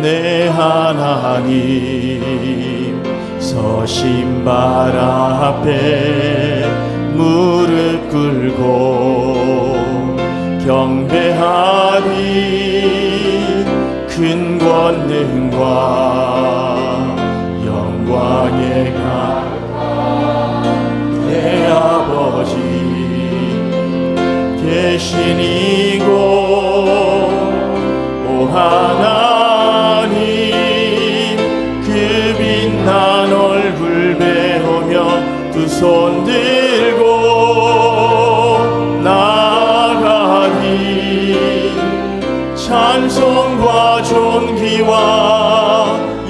내 하나님 서신발 앞에 무릎 꿇고 경배하리. 큰 권능과 영광에 가득한 내 아버지 계신 이곳 오 하나님 그 빛난 얼굴 배우며 두 손 들고 나가리. 찬송과 존귀와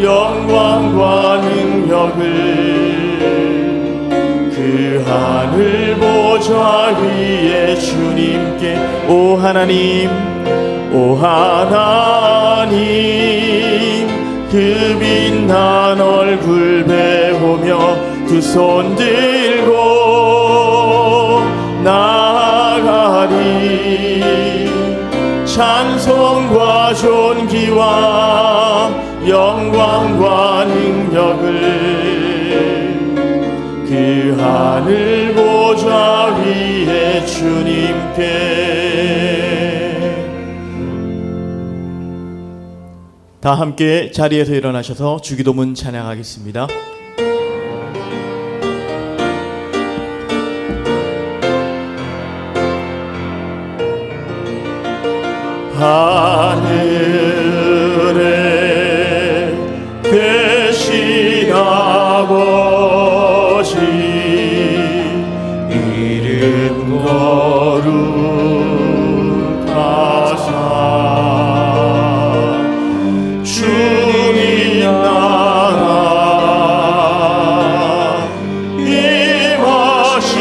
영광과 능력을 그 하늘 보좌 위에 주님께 오 하나님 그 빛난 얼굴 배우며 두 손 들고 나가리. 찬송과 존귀와 영광과 능력을 그 하늘 보좌 위에 주님께. 다 함께 자리에서 일어나셔서 주기도문 찬양하겠습니다. 하늘에 계신 아버지 이름 거룩하사 주님 나라 임하시고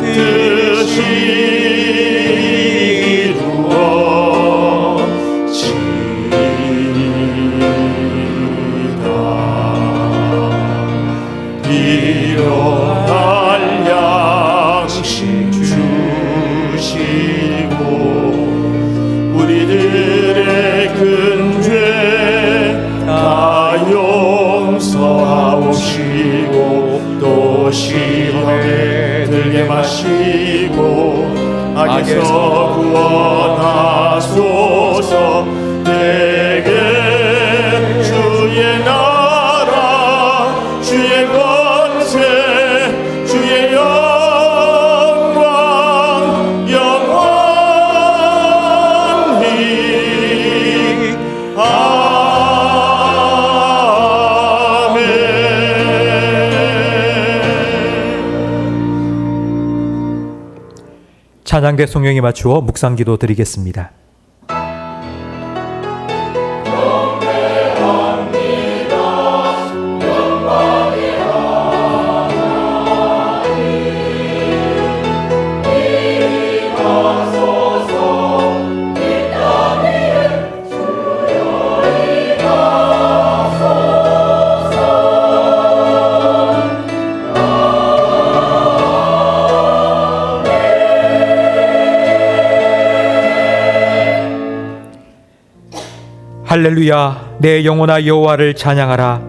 뜻이 시험에 들게 마시고 악에서 구원하소서. 내게 주의 나라 주의 권세 주의 영광 영원히 찬양대 송영에 맞추어 묵상기도 드리겠습니다. 할렐루야. 내 영혼아 여호와를 찬양하라.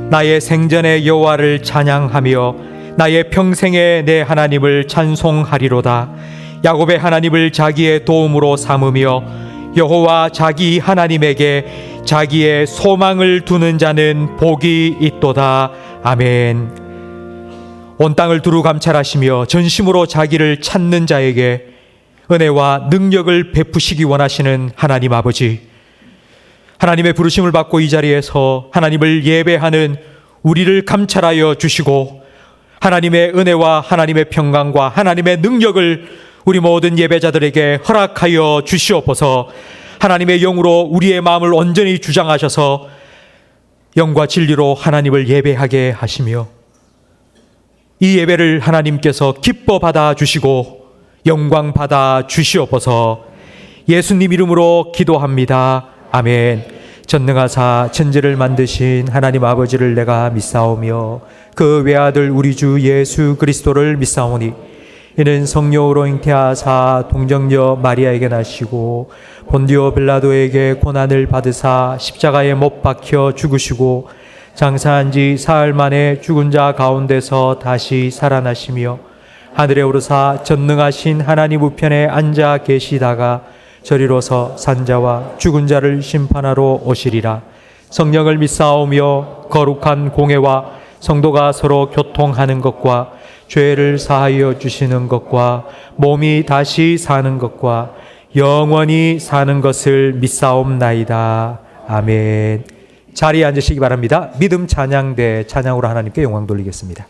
나의 생전에 여호와를 찬양하며 나의 평생에 내 하나님을 찬송하리로다. 야곱의 하나님을 자기의 도움으로 삼으며 여호와 자기 하나님에게 자기의 소망을 두는 자는 복이 있도다. 아멘. 온 땅을 두루 감찰하시며 전심으로 자기를 찾는 자에게 은혜와 능력을 베푸시기 원하시는 하나님 아버지, 하나님의 부르심을 받고 이 자리에서 하나님을 예배하는 우리를 감찰하여 주시고 하나님의 은혜와 하나님의 평강과 하나님의 능력을 우리 모든 예배자들에게 허락하여 주시옵소서. 하나님의 영으로 우리의 마음을 온전히 주장하셔서 영과 진리로 하나님을 예배하게 하시며 이 예배를 하나님께서 기뻐 받아 주시고 영광 받아 주시옵소서. 예수님 이름으로 기도합니다. 아멘. 전능하사 천지를 만드신 하나님 아버지를 내가 믿사오며 그 외아들 우리 주 예수 그리스도를 믿사오니 이는 성령으로 잉태하사 동정녀 마리아에게 나시고 본디오 빌라도에게 고난을 받으사 십자가에 못 박혀 죽으시고 장사한 지 사흘 만에 죽은 자 가운데서 다시 살아나시며 하늘에 오르사 전능하신 하나님 우편에 앉아 계시다가 저리로서 산자와 죽은 자를 심판하러 오시리라. 성령을 믿사오며 거룩한 공회와 성도가 서로 교통하는 것과 죄를 사하여 주시는 것과 몸이 다시 사는 것과 영원히 사는 것을 믿사옵나이다. 아멘. 자리에 앉으시기 바랍니다. 믿음 찬양대 찬양으로 하나님께 영광 돌리겠습니다.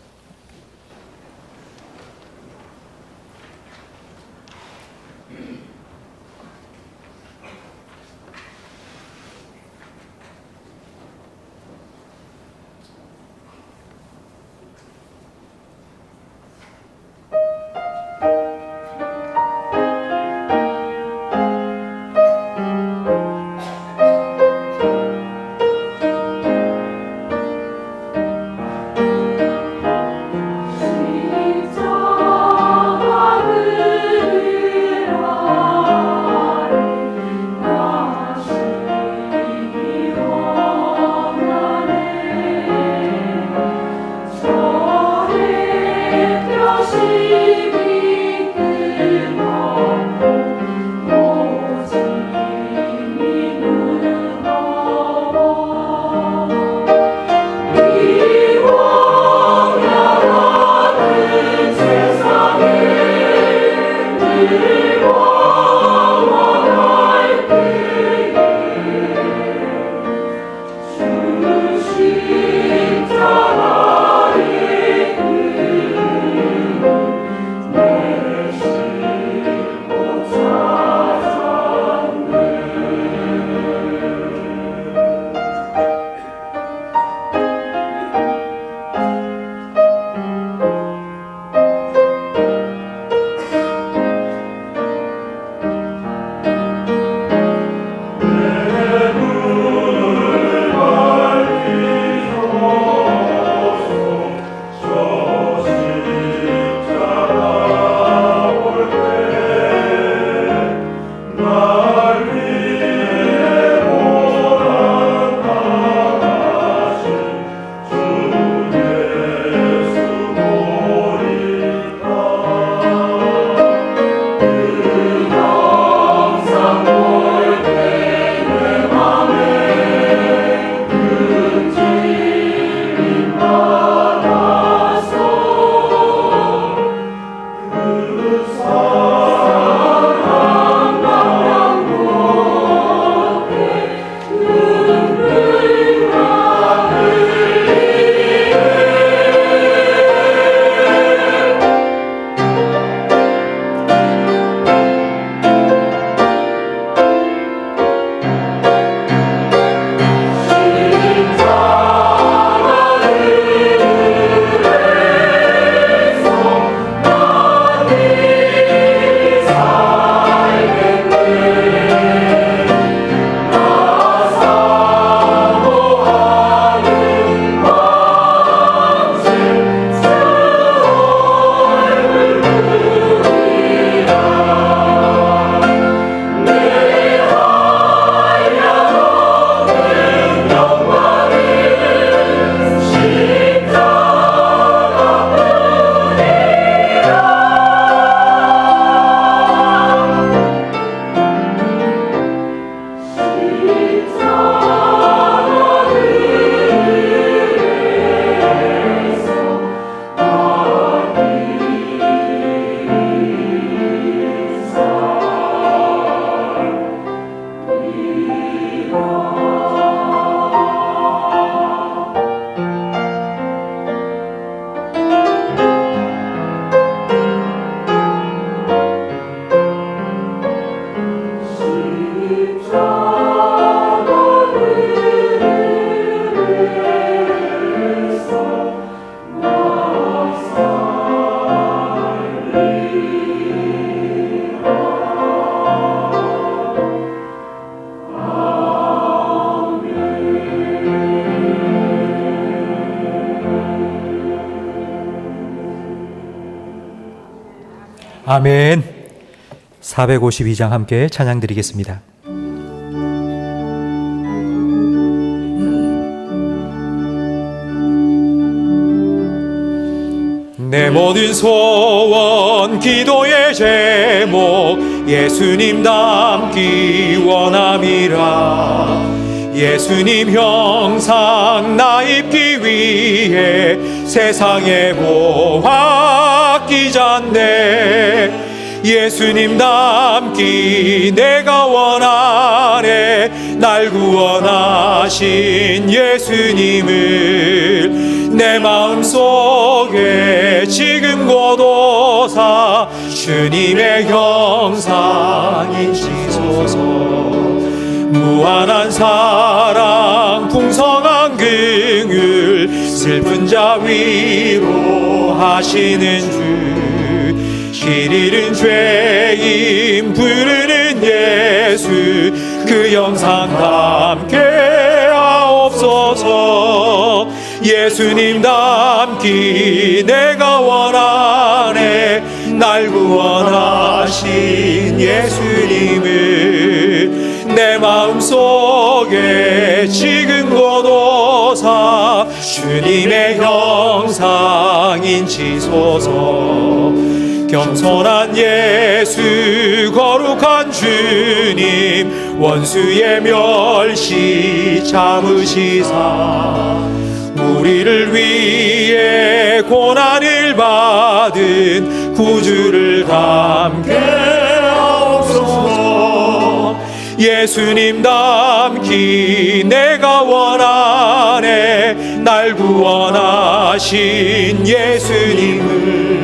아멘. 452장 함께 찬양 드리겠습니다. 내 모든 소원 기도의 제목 예수님 닮기 원함이라. 예수님 형상 나 입기 위해 세상에 보화 끼잖네. 예수님 닮기 내가 원하네. 날 구원하신 예수님을 내 마음속에 지금 고도사 주님의 형상 인치소서. 무한한 사랑 풍성한 긍휼 슬픈 자 위로하시는 주. 길 잃은 죄인 부르는 예수 그 영상 담게 하옵소서. 예수님 닮기 내가 원하네. 날 구원하신 예수님을 내 마음속에 지금 고도사 주님의 형상 인치소서. 겸손한 예수 거룩한 주님 원수의 멸시 참으시사 우리를 위해 고난을 받은 구주를 담게 하옵소서. 예수님 닮기 내가 원하네. 날 구원하신 예수님을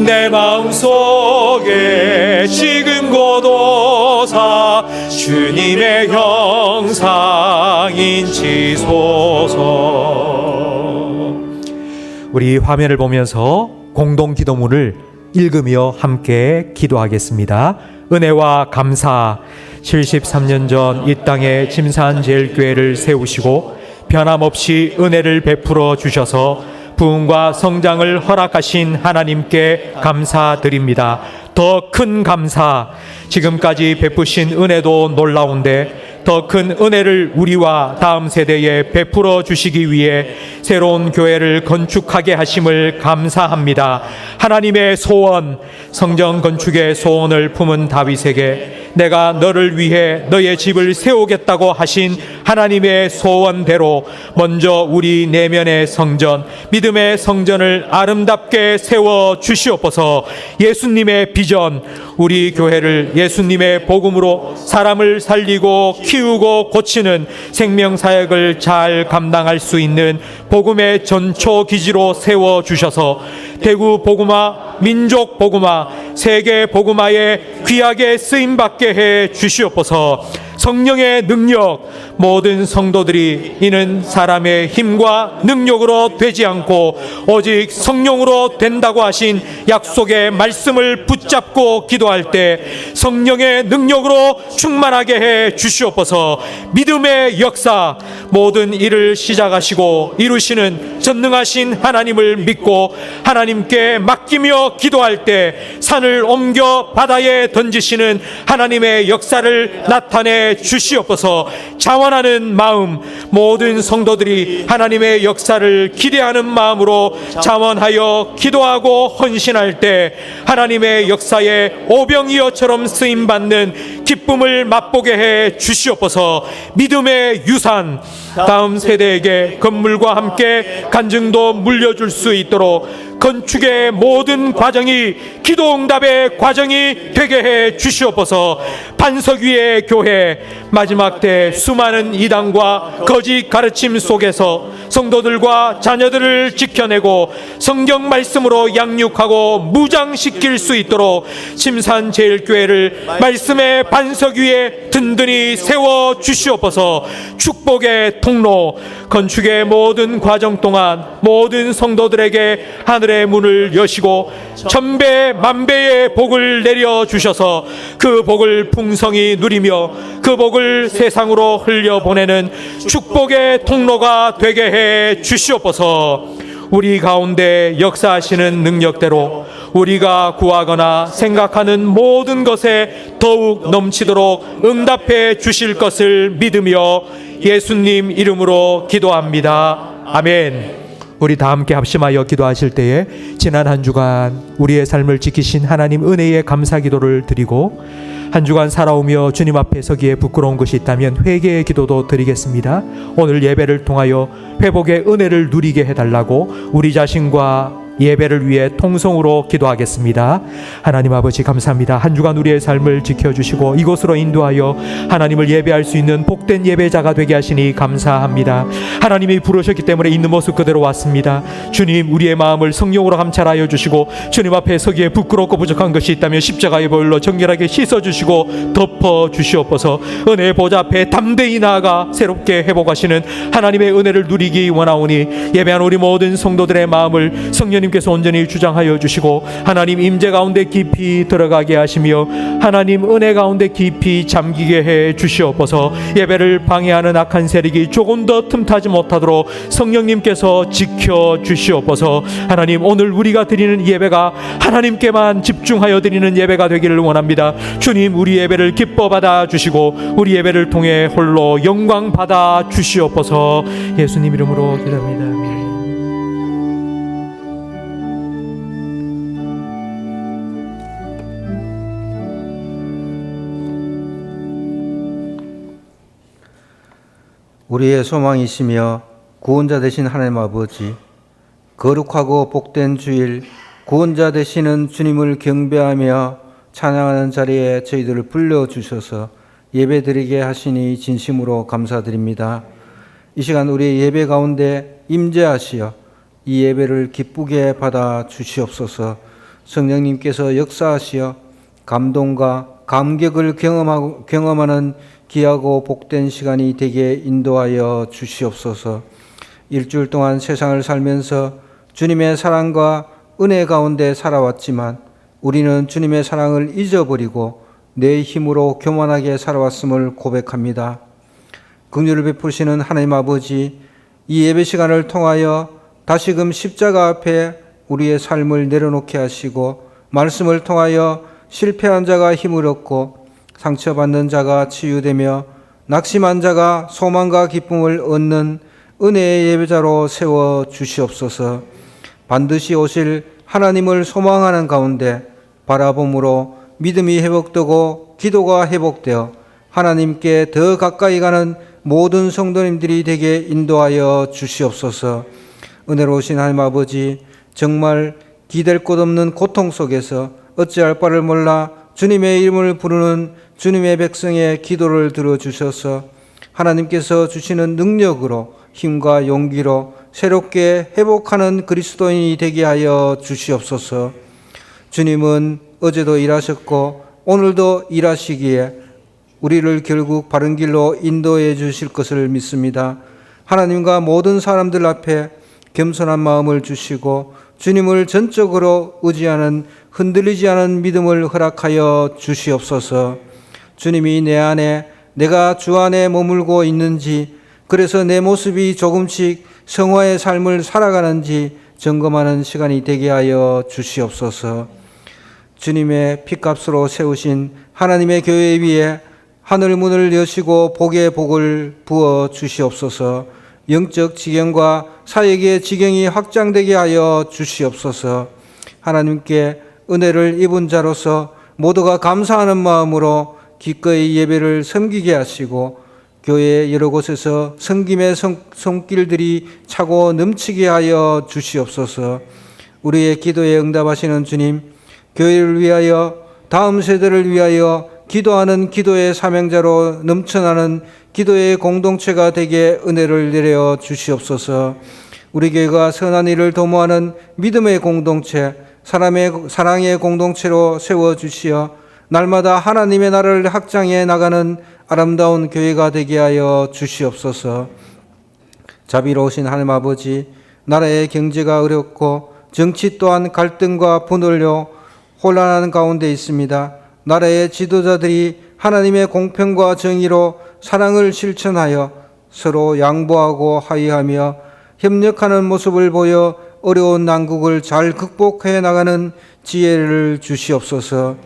내 마음속에 지금 고도사 주님의 형상 인치소서. 우리 화면을 보면서 공동 기도문을 읽으며 함께 기도하겠습니다. 은혜와 감사. 73년 전 이 땅에 침산제일교회를 세우시고 변함없이 은혜를 베풀어 주셔서 부흥과 성장을 허락하신 하나님께 감사드립니다. 더 큰 감사, 지금까지 베푸신 은혜도 놀라운데 더 큰 은혜를 우리와 다음 세대에 베풀어 주시기 위해 새로운 교회를 건축하게 하심을 감사합니다. 하나님의 소원, 성전 건축의 소원을 품은 다윗에게 내가 너를 위해 너의 집을 세우겠다고 하신 하나님의 소원대로 먼저 우리 내면의 성전, 믿음의 성전을 아름답게 세워 주시옵소서. 예수님의 비전, 우리 교회를 예수님의 복음으로 사람을 살리고 키우고 고치는 생명사역을 잘 감당할 수 있는 복음의 전초기지로 세워 주셔서 대구 복음화, 민족 복음화, 세계 복음화에 귀하게 쓰임받게 해 주시옵소서. 성령의 능력, 모든 성도들이 이는 사람의 힘과 능력으로 되지 않고 오직 성령으로 된다고 하신 약속의 말씀을 붙잡고 기도할 때 성령의 능력으로 충만하게 해 주시옵소서. 믿음의 역사, 모든 일을 시작하시고 이루시는 전능하신 하나님을 믿고 하나님께 맡기며 기도할 때 산을 옮겨 바다에 던지시는 하나님의 역사를 나타내 주시옵소서. 자원하는 마음, 모든 성도들이 하나님의 역사를 기대하는 마음으로 자원하여 기도하고 헌신할 때 하나님의 역사에 오병이어처럼 쓰임받는 기쁨을 맛보게 해 주시옵소서. 믿음의 유산, 다음 세대에게 건물과 함께 간증도 물려줄 수 있도록 건축의 모든 과정이 기도응답의 과정이 되게 해 주시옵소서. 반석 위의 교회, 마지막 때 수많은 이단과 거짓 가르침 속에서 성도들과 자녀들을 지켜내고 성경 말씀으로 양육하고 무장시킬 수 있도록 침산제일교회를 말씀의 반석 위에 든든히 세워 주시옵소서. 축복의 통로, 건축의 모든 과정 동안 모든 성도들에게 하늘의 문을 여시고 천배 만배의 복을 내려 주셔서 그 복을 풍성히 누리며 그 복을 세상으로 흘려보내는 축복의 통로가 되게 해 주시옵소서. 우리 가운데 역사하시는 능력대로 우리가 구하거나 생각하는 모든 것에 더욱 넘치도록 응답해 주실 것을 믿으며 예수님 이름으로 기도합니다. 아멘. 우리 다 함께 합심하여 기도하실 때에 지난 한 주간 우리의 삶을 지키신 하나님 은혜에 감사 기도를 드리고, 한 주간 살아오며 주님 앞에 서기에 부끄러운 것이 있다면 회개의 기도도 드리겠습니다. 오늘 예배를 통하여 회복의 은혜를 누리게 해달라고 우리 자신과 예배를 위해 통성으로 기도하겠습니다. 하나님 아버지 감사합니다. 한 주간 우리의 삶을 지켜주시고 이곳으로 인도하여 하나님을 예배할 수 있는 복된 예배자가 되게 하시니 감사합니다. 하나님이 부르셨기 때문에 있는 모습 그대로 왔습니다. 주님, 우리의 마음을 성령으로 감찰하여 주시고 주님 앞에 서기에 부끄럽고 부족한 것이 있다면 십자가의 보혈로 정결하게 씻어주시고 덮어주시옵소서. 은혜의 보좌 앞에 담대히 나아가 새롭게 회복하시는 하나님의 은혜를 누리기 원하오니, 예배한 우리 모든 성도들의 마음을 성령님께서 온전히 주장하여 주시고 하나님 임재 가운데 깊이 들어가게 하시며 하나님 은혜 가운데 깊이 잠기게 해 주시옵소서. 예배를 방해하는 악한 세력이 조금 더 틈타지 못하도록 성령님께서 지켜 주시옵소서. 하나님, 오늘 우리가 드리는 예배가 하나님께만 집중하여 드리는 예배가 되기를 원합니다. 주님, 우리 예배를 기뻐 받아 주시고 우리 예배를 통해 홀로 영광 받아 주시옵소서. 예수님 이름으로 기도합니다. 우리의 소망이시며 구원자 되신 하나님 아버지, 거룩하고 복된 주일, 구원자 되시는 주님을 경배하며 찬양하는 자리에 저희들을 불러주셔서 예배드리게 하시니 진심으로 감사드립니다. 이 시간 우리의 예배 가운데 임재하시어 이 예배를 기쁘게 받아 주시옵소서. 성령님께서 역사하시어 감동과 감격을 경험하는 귀하고 복된 시간이 되게 인도하여 주시옵소서. 일주일 동안 세상을 살면서 주님의 사랑과 은혜 가운데 살아왔지만 우리는 주님의 사랑을 잊어버리고 내 힘으로 교만하게 살아왔음을 고백합니다. 긍휼을 베푸시는 하나님 아버지, 이 예배 시간을 통하여 다시금 십자가 앞에 우리의 삶을 내려놓게 하시고 말씀을 통하여 실패한 자가 힘을 얻고 상처받는 자가 치유되며 낙심한 자가 소망과 기쁨을 얻는 은혜의 예배자로 세워 주시옵소서. 반드시 오실 하나님을 소망하는 가운데 바라봄으로 믿음이 회복되고 기도가 회복되어 하나님께 더 가까이 가는 모든 성도님들이 되게 인도하여 주시옵소서. 은혜로우신 하나님 아버지, 정말 기댈 곳 없는 고통 속에서 어찌할 바를 몰라 주님의 이름을 부르는 주님의 백성의 기도를 들어주셔서 하나님께서 주시는 능력으로 힘과 용기로 새롭게 회복하는 그리스도인이 되게 하여 주시옵소서. 주님은 어제도 일하셨고 오늘도 일하시기에 우리를 결국 바른 길로 인도해 주실 것을 믿습니다. 하나님과 모든 사람들 앞에 겸손한 마음을 주시고 주님을 전적으로 의지하는 흔들리지 않은 믿음을 허락하여 주시옵소서. 주님이 내 안에, 내가 주 안에 머물고 있는지, 그래서 내 모습이 조금씩 성화의 삶을 살아가는지 점검하는 시간이 되게 하여 주시옵소서. 주님의 피값으로 세우신 하나님의 교회 위에 하늘 문을 여시고 복의 복을 부어 주시옵소서. 영적 지경과 사역의 지경이 확장되게 하여 주시옵소서. 하나님께 은혜를 입은 자로서 모두가 감사하는 마음으로 기꺼이 예배를 섬기게 하시고 교회 여러 곳에서 섬김의 손길들이 차고 넘치게 하여 주시옵소서. 우리의 기도에 응답하시는 주님, 교회를 위하여, 다음 세대를 위하여 기도하는 기도의 사명자로 넘쳐나는 기도의 공동체가 되게 은혜를 내려 주시옵소서. 우리 교회가 선한 일을 도모하는 믿음의 공동체, 사랑의 공동체로 세워주시어 날마다 하나님의 나라를 확장해 나가는 아름다운 교회가 되게 하여 주시옵소서. 자비로우신 하나님 아버지, 나라의 경제가 어렵고 정치 또한 갈등과 분열로 혼란하는 가운데 있습니다. 나라의 지도자들이 하나님의 공평과 정의로 사랑을 실천하여 서로 양보하고 화해하며 협력하는 모습을 보여 어려운 난국을 잘 극복해 나가는 지혜를 주시옵소서.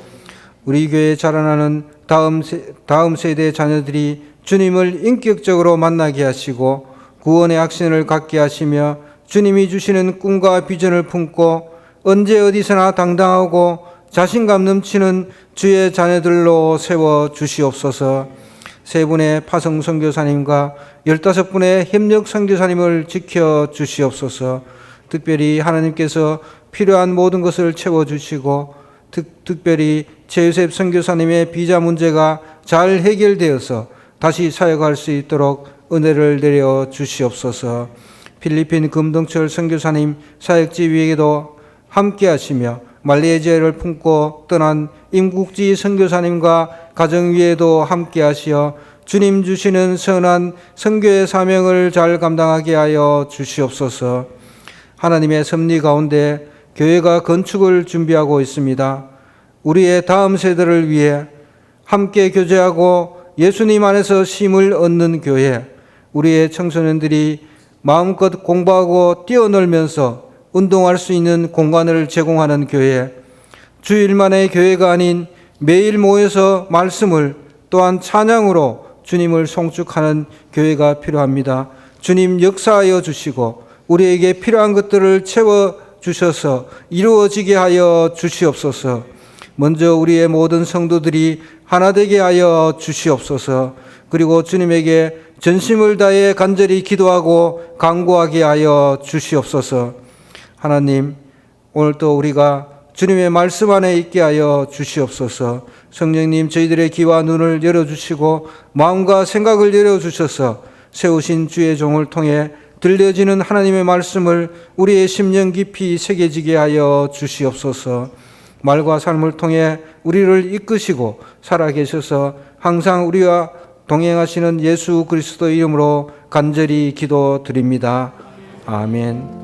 우리 교회에 자라나는 다음 세대 자녀들이 주님을 인격적으로 만나게 하시고 구원의 확신을 갖게 하시며 주님이 주시는 꿈과 비전을 품고 언제 어디서나 당당하고 자신감 넘치는 주의 자녀들로 세워 주시옵소서. 세 분의 파송 선교사님과 15분의 협력 선교사님을 지켜 주시옵소서. 특별히 하나님께서 필요한 모든 것을 채워 주시고 특별히 최유셉 선교사님의 비자 문제가 잘 해결되어서 다시 사역할 수 있도록 은혜를 내려 주시옵소서. 필리핀 금동철 선교사님 사역지 위에도 함께 하시며 말레이시아를 품고 떠난 임국지 선교사님과 가정 위에도 함께 하시어 주님 주시는 선한 선교의 사명을 잘 감당하게 하여 주시옵소서. 하나님의 섭리 가운데 교회가 건축을 준비하고 있습니다. 우리의 다음 세대를 위해 함께 교제하고 예수님 안에서 쉼을 얻는 교회, 우리의 청소년들이 마음껏 공부하고 뛰어놀면서 운동할 수 있는 공간을 제공하는 교회, 주일만의 교회가 아닌 매일 모여서 말씀을 또한 찬양으로 주님을 송축하는 교회가 필요합니다. 주님 역사하여 주시고 우리에게 필요한 것들을 채워주셔서 이루어지게 하여 주시옵소서. 먼저 우리의 모든 성도들이 하나 되게 하여 주시옵소서. 그리고 주님에게 전심을 다해 간절히 기도하고 간구하게 하여 주시옵소서. 하나님, 오늘도 우리가 주님의 말씀 안에 있게 하여 주시옵소서. 성령님, 저희들의 귀와 눈을 열어주시고 마음과 생각을 열어주셔서 세우신 주의 종을 통해 들려지는 하나님의 말씀을 우리의 심령 깊이 새겨지게 하여 주시옵소서. 말과 삶을 통해 우리를 이끄시고 살아계셔서 항상 우리와 동행하시는 예수 그리스도 이름으로 간절히 기도드립니다. 아멘.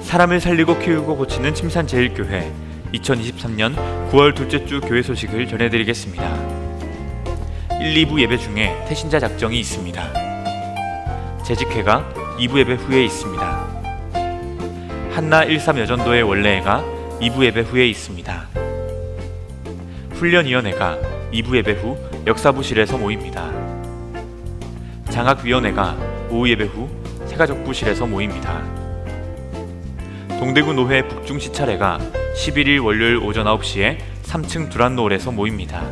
사람을 살리고 키우고 고치는 침산제일교회 2023년 9월 둘째 주 교회 소식을 전해드리겠습니다. 1, 2부 예배 중에 태신자 작정이 있습니다. 재직회가 2부 예배 후에 있습니다. 한나 13 여전도의 원래회가 2부 예배 후에 있습니다. 훈련위원회가 2부 예배 후 역사부실에서 모입니다. 장학위원회가 오후 예배 후 새가족부실에서 모입니다. 동대구 노회 북중시찰회가 11일 월요일 오전 9시에 3층 두란노을에서 모입니다.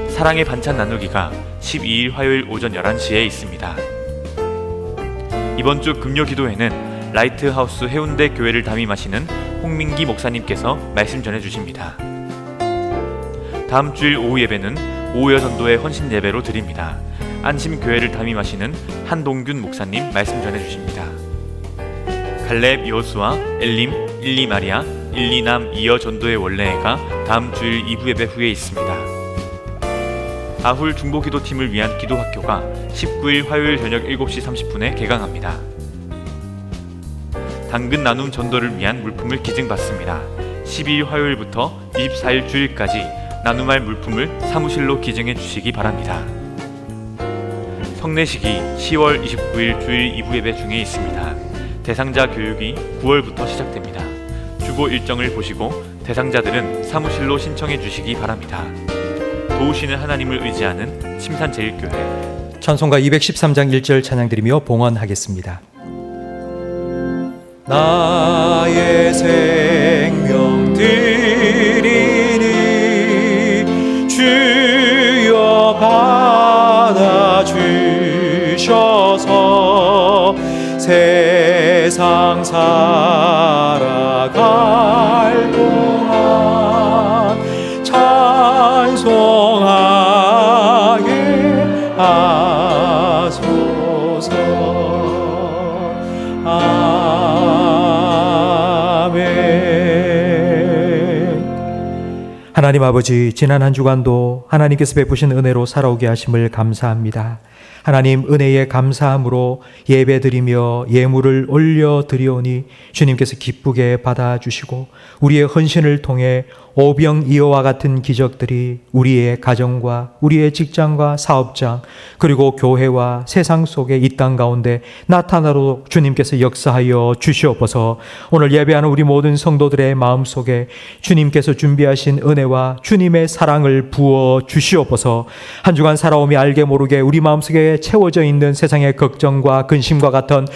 사랑의 반찬 나누기가 12일 화요일 오전 11시에 있습니다. 이번 주 금요 기도회는 라이트하우스 해운대 교회를 담임하시는 홍민기 목사님께서 말씀 전해주십니다. 다음 주일 오후 예배는 오후여 전도의 헌신 예배로 드립니다. 안심교회를 담임하시는 한동균 목사님 말씀 전해주십니다. 갈렙 여호수아, 엘림, 1, 2마리아, 1, 2남 이어 전도의 원래회가 다음 주일 2부 예배 후에 있습니다. 아훌 중보기도팀을 위한 기도학교가 19일 화요일 저녁 7시 30분에 개강합니다. 당근 나눔 전도를 위한 물품을 기증받습니다. 12일 화요일부터 24일 주일까지 나눔할 물품을 사무실로 기증해 주시기 바랍니다. 성례식이 10월 29일 주일 2부 예배 중에 있습니다. 대상자 교육이 9월부터 시작됩니다. 주보 일정을 보시고 대상자들은 사무실로 신청해 주시기 바랍니다. 도우시는 하나님을 의지하는 침산제일교회. 찬송가 213장 1절 찬양드리며 봉헌하겠습니다. 나의 생명 드리니 주여 받아주셔서 세상 살아갈 동안 찬송하게 하소서. 아멘. 하나님 아버지, 지난 한 주간도 하나님께서 베푸신 은혜로 살아오게 하심을 감사합니다. 하나님, 은혜에 감사함으로 예배드리며 예물을 올려드리오니 주님께서 기쁘게 받아주시고 우리의 헌신을 통해 오병이어와 같은 기적들이 우리의 가정과 우리의 직장과 사업장 그리고 교회와 세상 속에 이 땅 가운데 나타나도록 주님께서 역사하여 주시옵소서. 오늘 예배하는 우리 모든 성도들의 마음속에 주님께서 준비하신 은혜와 주님의 사랑을 부어 주시옵소서. 한 주간 살아오며 알게 모르게 우리 마음속에 채워져 있는 세상의 걱정과 근심과 같은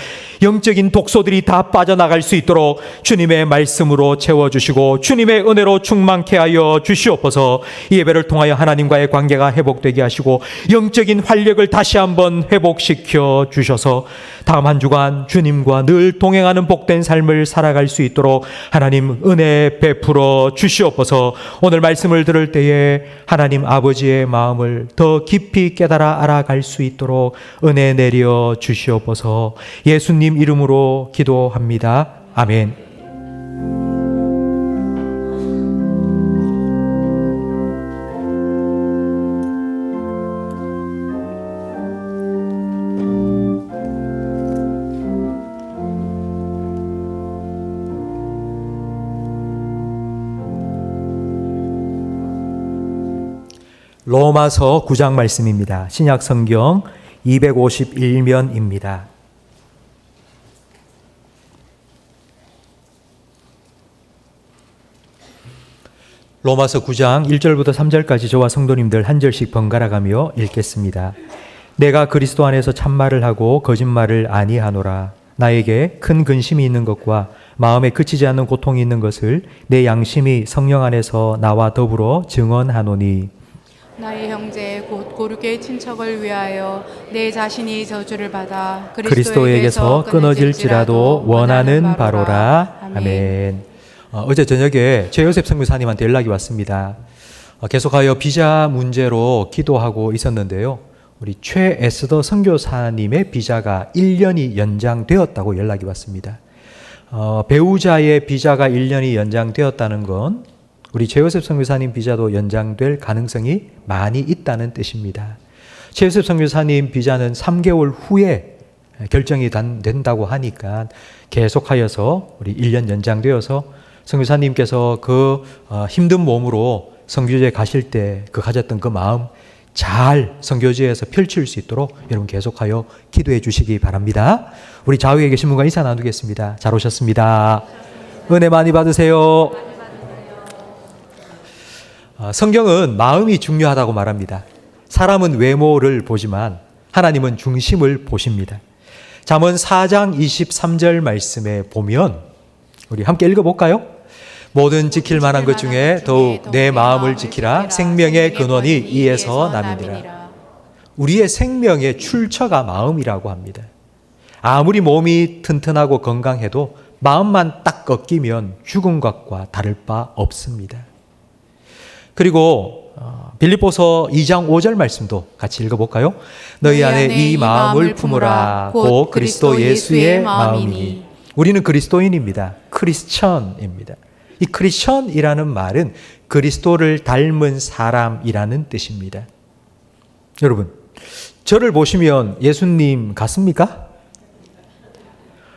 영적인 독소들이 다 빠져나갈 수 있도록 주님의 말씀으로 채워주시고 주님의 은혜로 충만케 하여 주시옵소서. 이 예배를 통하여 하나님과의 관계가 회복되게 하시고 영적인 활력을 다시 한번 회복시켜 주셔서 다음 한 주간 주님과 늘 동행하는 복된 삶을 살아갈 수 있도록 하나님 은혜 베풀어 주시옵소서. 오늘 말씀을 들을 때에 하나님 아버지의 마음을 더 깊이 깨달아 알아갈 수 있도록 은혜 내려 주시옵소서. 예수님 이름으로 기도합니다. 아멘. 로마서 9장 말씀입니다. 신약 성경 251면입니다. 로마서 9장 1절부터 3절까지 저와 성도님들 한 절씩 번갈아 가며 읽겠습니다. 내가 그리스도 안에서 참말을 하고 거짓말을 아니하노라. 나에게 큰 근심이 있는 것과 마음에 그치지 않는 고통이 있는 것을 내 양심이 성령 안에서 나와 더불어 증언하노니 나의 형제 곧 고르게 친척을 위하여 내 자신이 저주를 받아 그리스도에게서 끊어질지라도 원하는 바로라. 아멘. 어제 저녁에 최요셉 선교사님한테 연락이 왔습니다. 계속하여 비자 문제로 기도하고 있었는데요. 우리 최에스더 선교사님의 비자가 1년이 연장되었다고 연락이 왔습니다. 배우자의 비자가 1년이 연장되었다는 건 우리 최요셉 선교사님 비자도 연장될 가능성이 많이 있다는 뜻입니다. 최요셉 선교사님 비자는 3개월 후에 결정이 된다고 하니까 계속하여서 우리 1년 연장되어서 선교사님께서 그 힘든 몸으로 선교지에 가실 때 그 가졌던 그 마음 잘 선교지에서 펼칠 수 있도록 여러분 계속하여 기도해 주시기 바랍니다. 우리 좌우에 계신 분과 인사 나누겠습니다. 잘 오셨습니다. 은혜 많이 받으세요. 성경은 마음이 중요하다고 말합니다. 사람은 외모를 보지만 하나님은 중심을 보십니다. 잠언 4장 23절 말씀에 보면 우리 함께 읽어볼까요? 모든 지킬 만한 것 중에 더욱 내 마음을 지키라. 생명의 근원이 이에서 남이니라. 우리의 생명의 출처가 마음이라고 합니다. 아무리 몸이 튼튼하고 건강해도 마음만 딱 꺾이면 죽은 것과 다를 바 없습니다. 그리고 빌립보서 2장 5절 말씀도 같이 읽어볼까요? 너희 안에 이 마음을 품으라. 곧 그리스도 예수의 마음이니. 우리는 그리스도인입니다. 크리스천입니다. 이 크리스천이라는 말은 그리스도를 닮은 사람이라는 뜻입니다. 여러분, 저를 보시면 예수님 같습니까?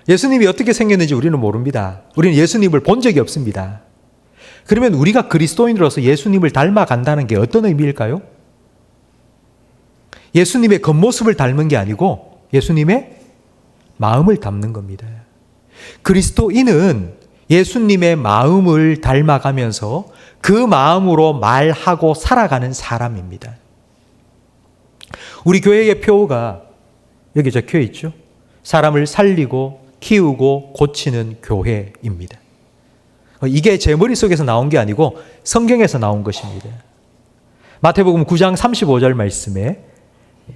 예수님이 어떻게 생겼는지 우리는 모릅니다. 우리는 예수님을 본 적이 없습니다. 그러면 우리가 그리스도인으로서 예수님을 닮아간다는 게 어떤 의미일까요? 예수님의 겉모습을 닮은 게 아니고 예수님의 마음을 닮는 겁니다. 그리스도인은 예수님의 마음을 닮아가면서 그 마음으로 말하고 살아가는 사람입니다. 우리 교회의 표어가 여기 적혀 있죠. 사람을 살리고 키우고 고치는 교회입니다. 이게 제 머릿속에서 나온 게 아니고 성경에서 나온 것입니다. 마태복음 9장 35절 말씀에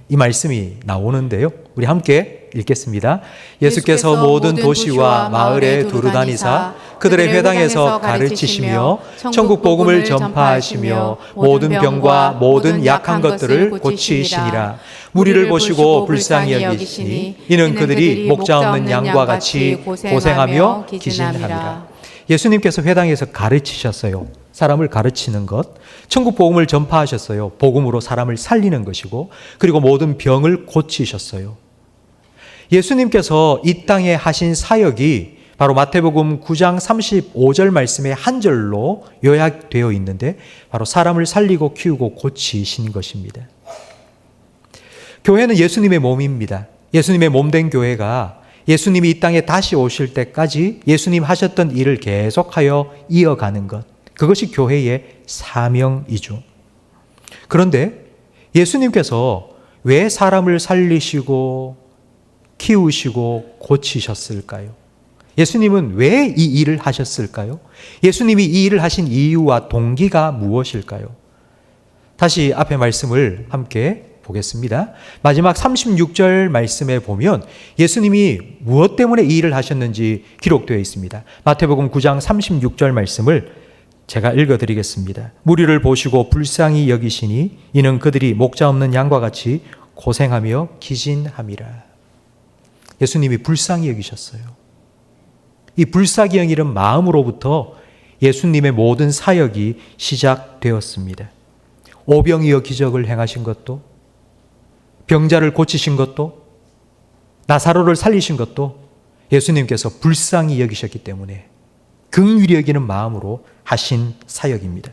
이 말씀이 나오는데요. 우리 함께 읽겠습니다. 예수께서 모든 도시와 마을에 두루다니사 그들의 회당에서 가르치시며 천국 복음을 전파하시며 모든 병과 모든 약한 것들을 고치시니라. 무리를 보시고 불쌍히 여기시니 이는 그들이 목자 없는 양과 같이 고생하며 기진함이라. 예수님께서 회당에서 가르치셨어요. 사람을 가르치는 것, 천국 복음을 전파하셨어요. 복음으로 사람을 살리는 것이고, 그리고 모든 병을 고치셨어요. 예수님께서 이 땅에 하신 사역이 바로 마태복음 9장 35절 말씀의 한 절로 요약되어 있는데 바로 사람을 살리고 키우고 고치신 것입니다. 교회는 예수님의 몸입니다. 예수님의 몸된 교회가 예수님이 이 땅에 다시 오실 때까지 예수님 하셨던 일을 계속하여 이어가는 것, 그것이 교회의 사명이죠. 그런데 예수님께서 왜 사람을 살리시고 키우시고 고치셨을까요? 예수님은 왜 이 일을 하셨을까요? 예수님이 이 일을 하신 이유와 동기가 무엇일까요? 다시 앞에 말씀을 함께 보겠습니다. 마지막 36절 말씀에 보면 예수님이 무엇 때문에 이 일을 하셨는지 기록되어 있습니다. 마태복음 9장 36절 말씀을 제가 읽어드리겠습니다. 무리를 보시고 불쌍히 여기시니 이는 그들이 목자 없는 양과 같이 고생하며 기진함이라. 예수님이 불쌍히 여기셨어요. 이 불쌍히 여기는 마음으로부터 예수님의 모든 사역이 시작되었습니다. 오병이어 기적을 행하신 것도, 병자를 고치신 것도, 나사로를 살리신 것도 예수님께서 불쌍히 여기셨기 때문에 긍휼히 여기는 마음으로 하신 사역입니다.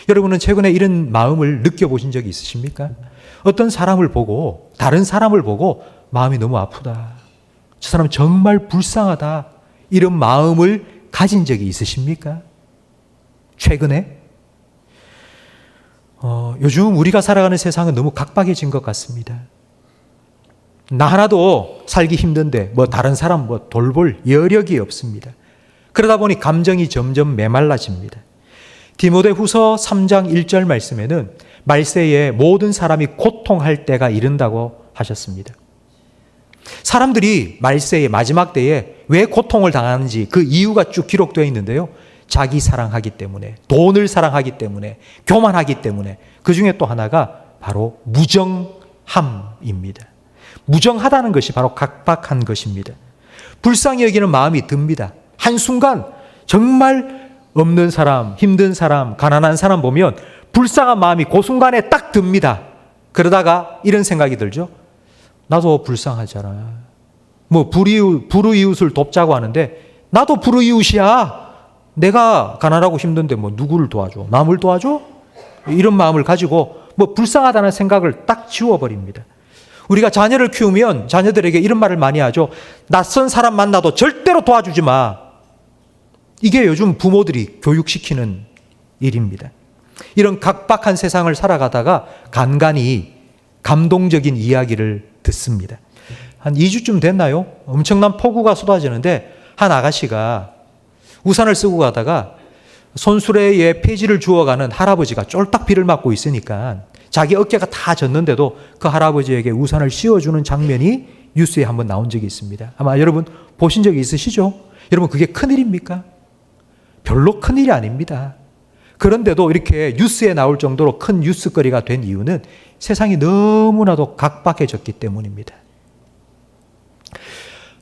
여러분은 최근에 이런 마음을 느껴보신 적이 있으십니까? 어떤 사람을 보고, 다른 사람을 보고 마음이 너무 아프다, 저 사람 정말 불쌍하다, 이런 마음을 가진 적이 있으십니까? 최근에? 요즘 우리가 살아가는 세상은 너무 각박해진 것 같습니다. 나 하나도 살기 힘든데 다른 사람 돌볼 여력이 없습니다. 그러다 보니 감정이 점점 메말라집니다. 디모데후서 3장 1절 말씀에는 말세에 모든 사람이 고통할 때가 이른다고 하셨습니다. 사람들이 말세의 마지막 때에 왜 고통을 당하는지 그 이유가 쭉 기록되어 있는데요. 자기 사랑하기 때문에, 돈을 사랑하기 때문에, 교만하기 때문에, 그 중에 또 하나가 바로 무정함입니다. 무정하다는 것이 바로 각박한 것입니다. 불쌍히 여기는 마음이 듭니다. 한순간 정말 없는 사람, 힘든 사람, 가난한 사람 보면 불쌍한 마음이 그 순간에 딱 듭니다. 그러다가 이런 생각이 들죠. 나도 불쌍하잖아. 불우이웃을 돕자고 하는데 나도 불우이웃이야. 내가 가난하고 힘든데 누구를 도와줘? 남을 도와줘? 이런 마음을 가지고 불쌍하다는 생각을 딱 지워버립니다. 우리가 자녀를 키우면 자녀들에게 이런 말을 많이 하죠. 낯선 사람 만나도 절대로 도와주지 마. 이게 요즘 부모들이 교육시키는 일입니다. 이런 각박한 세상을 살아가다가 간간히 감동적인 이야기를 듣습니다. 한 2주쯤 됐나요? 엄청난 폭우가 쏟아지는데 한 아가씨가 우산을 쓰고 가다가 손수레에 폐지를 주워가는 할아버지가 쫄딱 비를 맞고 있으니까 자기 어깨가 다 젖는데도 그 할아버지에게 우산을 씌워주는 장면이 뉴스에 한번 나온 적이 있습니다. 아마 여러분 보신 적이 있으시죠? 여러분 그게 큰일입니까? 별로 큰일이 아닙니다. 그런데도 이렇게 뉴스에 나올 정도로 큰 뉴스거리가 된 이유는 세상이 너무나도 각박해졌기 때문입니다.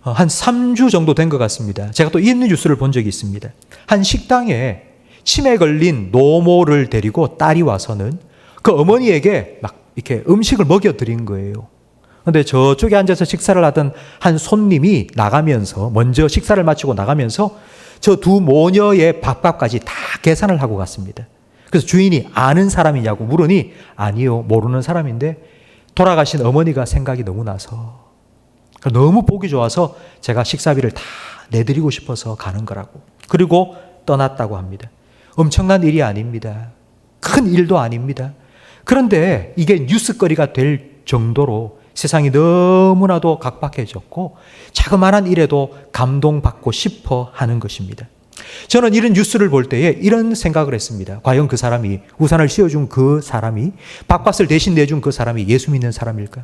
한 3주 정도 된 것 같습니다. 제가 또 이 뉴스를 본 적이 있습니다. 한 식당에 치매 걸린 노모를 데리고 딸이 와서는 그 어머니에게 막 이렇게 음식을 먹여드린 거예요. 그런데 저쪽에 앉아서 식사를 하던 한 손님이 나가면서, 먼저 식사를 마치고 나가면서 저 두 모녀의 밥값까지 다 계산을 하고 갔습니다. 그래서 주인이 아는 사람이냐고 물으니 아니요, 모르는 사람인데 돌아가신 어머니가 생각이 너무 나서, 너무 보기 좋아서 제가 식사비를 다 내드리고 싶어서 가는 거라고. 그리고 떠났다고 합니다. 엄청난 일이 아닙니다. 큰 일도 아닙니다. 그런데 이게 뉴스거리가 될 정도로 세상이 너무나도 각박해졌고 자그마한 일에도 감동받고 싶어 하는 것입니다. 저는 이런 뉴스를 볼 때에 이런 생각을 했습니다. 과연 그 사람이, 우산을 씌워준 그 사람이, 밥값을 대신 내준 그 사람이 예수 믿는 사람일까?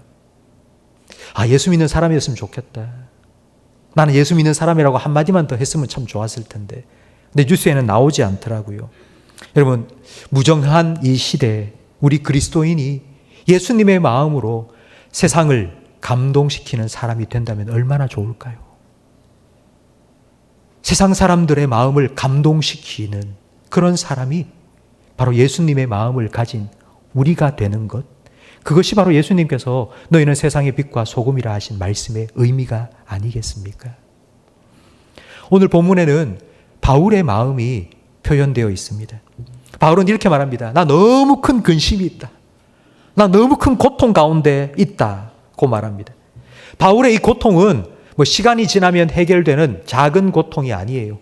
예수 믿는 사람이었으면 좋겠다. 나는 예수 믿는 사람이라고 한마디만 더 했으면 참 좋았을 텐데. 근데 뉴스에는 나오지 않더라고요. 여러분, 무정한 이 시대에 우리 그리스도인이 예수님의 마음으로 세상을 감동시키는 사람이 된다면 얼마나 좋을까요? 세상 사람들의 마음을 감동시키는 그런 사람이 바로 예수님의 마음을 가진 우리가 되는 것, 그것이 바로 예수님께서 너희는 세상의 빛과 소금이라 하신 말씀의 의미가 아니겠습니까? 오늘 본문에는 바울의 마음이 표현되어 있습니다. 바울은 이렇게 말합니다. 나 너무 큰 근심이 있다. 나 너무 큰 고통 가운데 있다고 말합니다. 바울의 이 고통은 뭐 시간이 지나면 해결되는 작은 고통이 아니에요.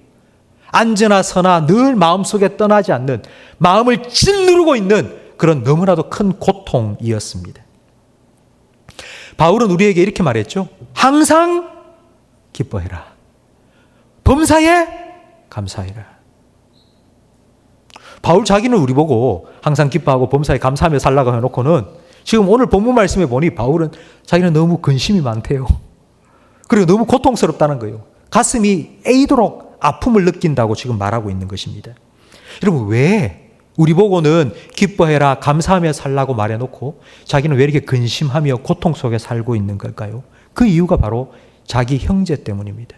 앉으나 서나 늘 마음속에 떠나지 않는, 마음을 짓누르고 있는 그런 너무나도 큰 고통이었습니다. 바울은 우리에게 이렇게 말했죠. 항상 기뻐해라. 범사에 감사해라. 바울 자기는 우리 보고 항상 기뻐하고 범사에 감사하며 살라고 해놓고는 지금 오늘 본문 말씀에 보니 바울은 자기는 너무 근심이 많대요. 그리고 너무 고통스럽다는 거예요. 가슴이 에이도록 아픔을 느낀다고 지금 말하고 있는 것입니다. 여러분, 왜 우리 보고는 기뻐해라 감사하며 살라고 말해놓고 자기는 왜 이렇게 근심하며 고통 속에 살고 있는 걸까요? 그 이유가 바로 자기 형제 때문입니다.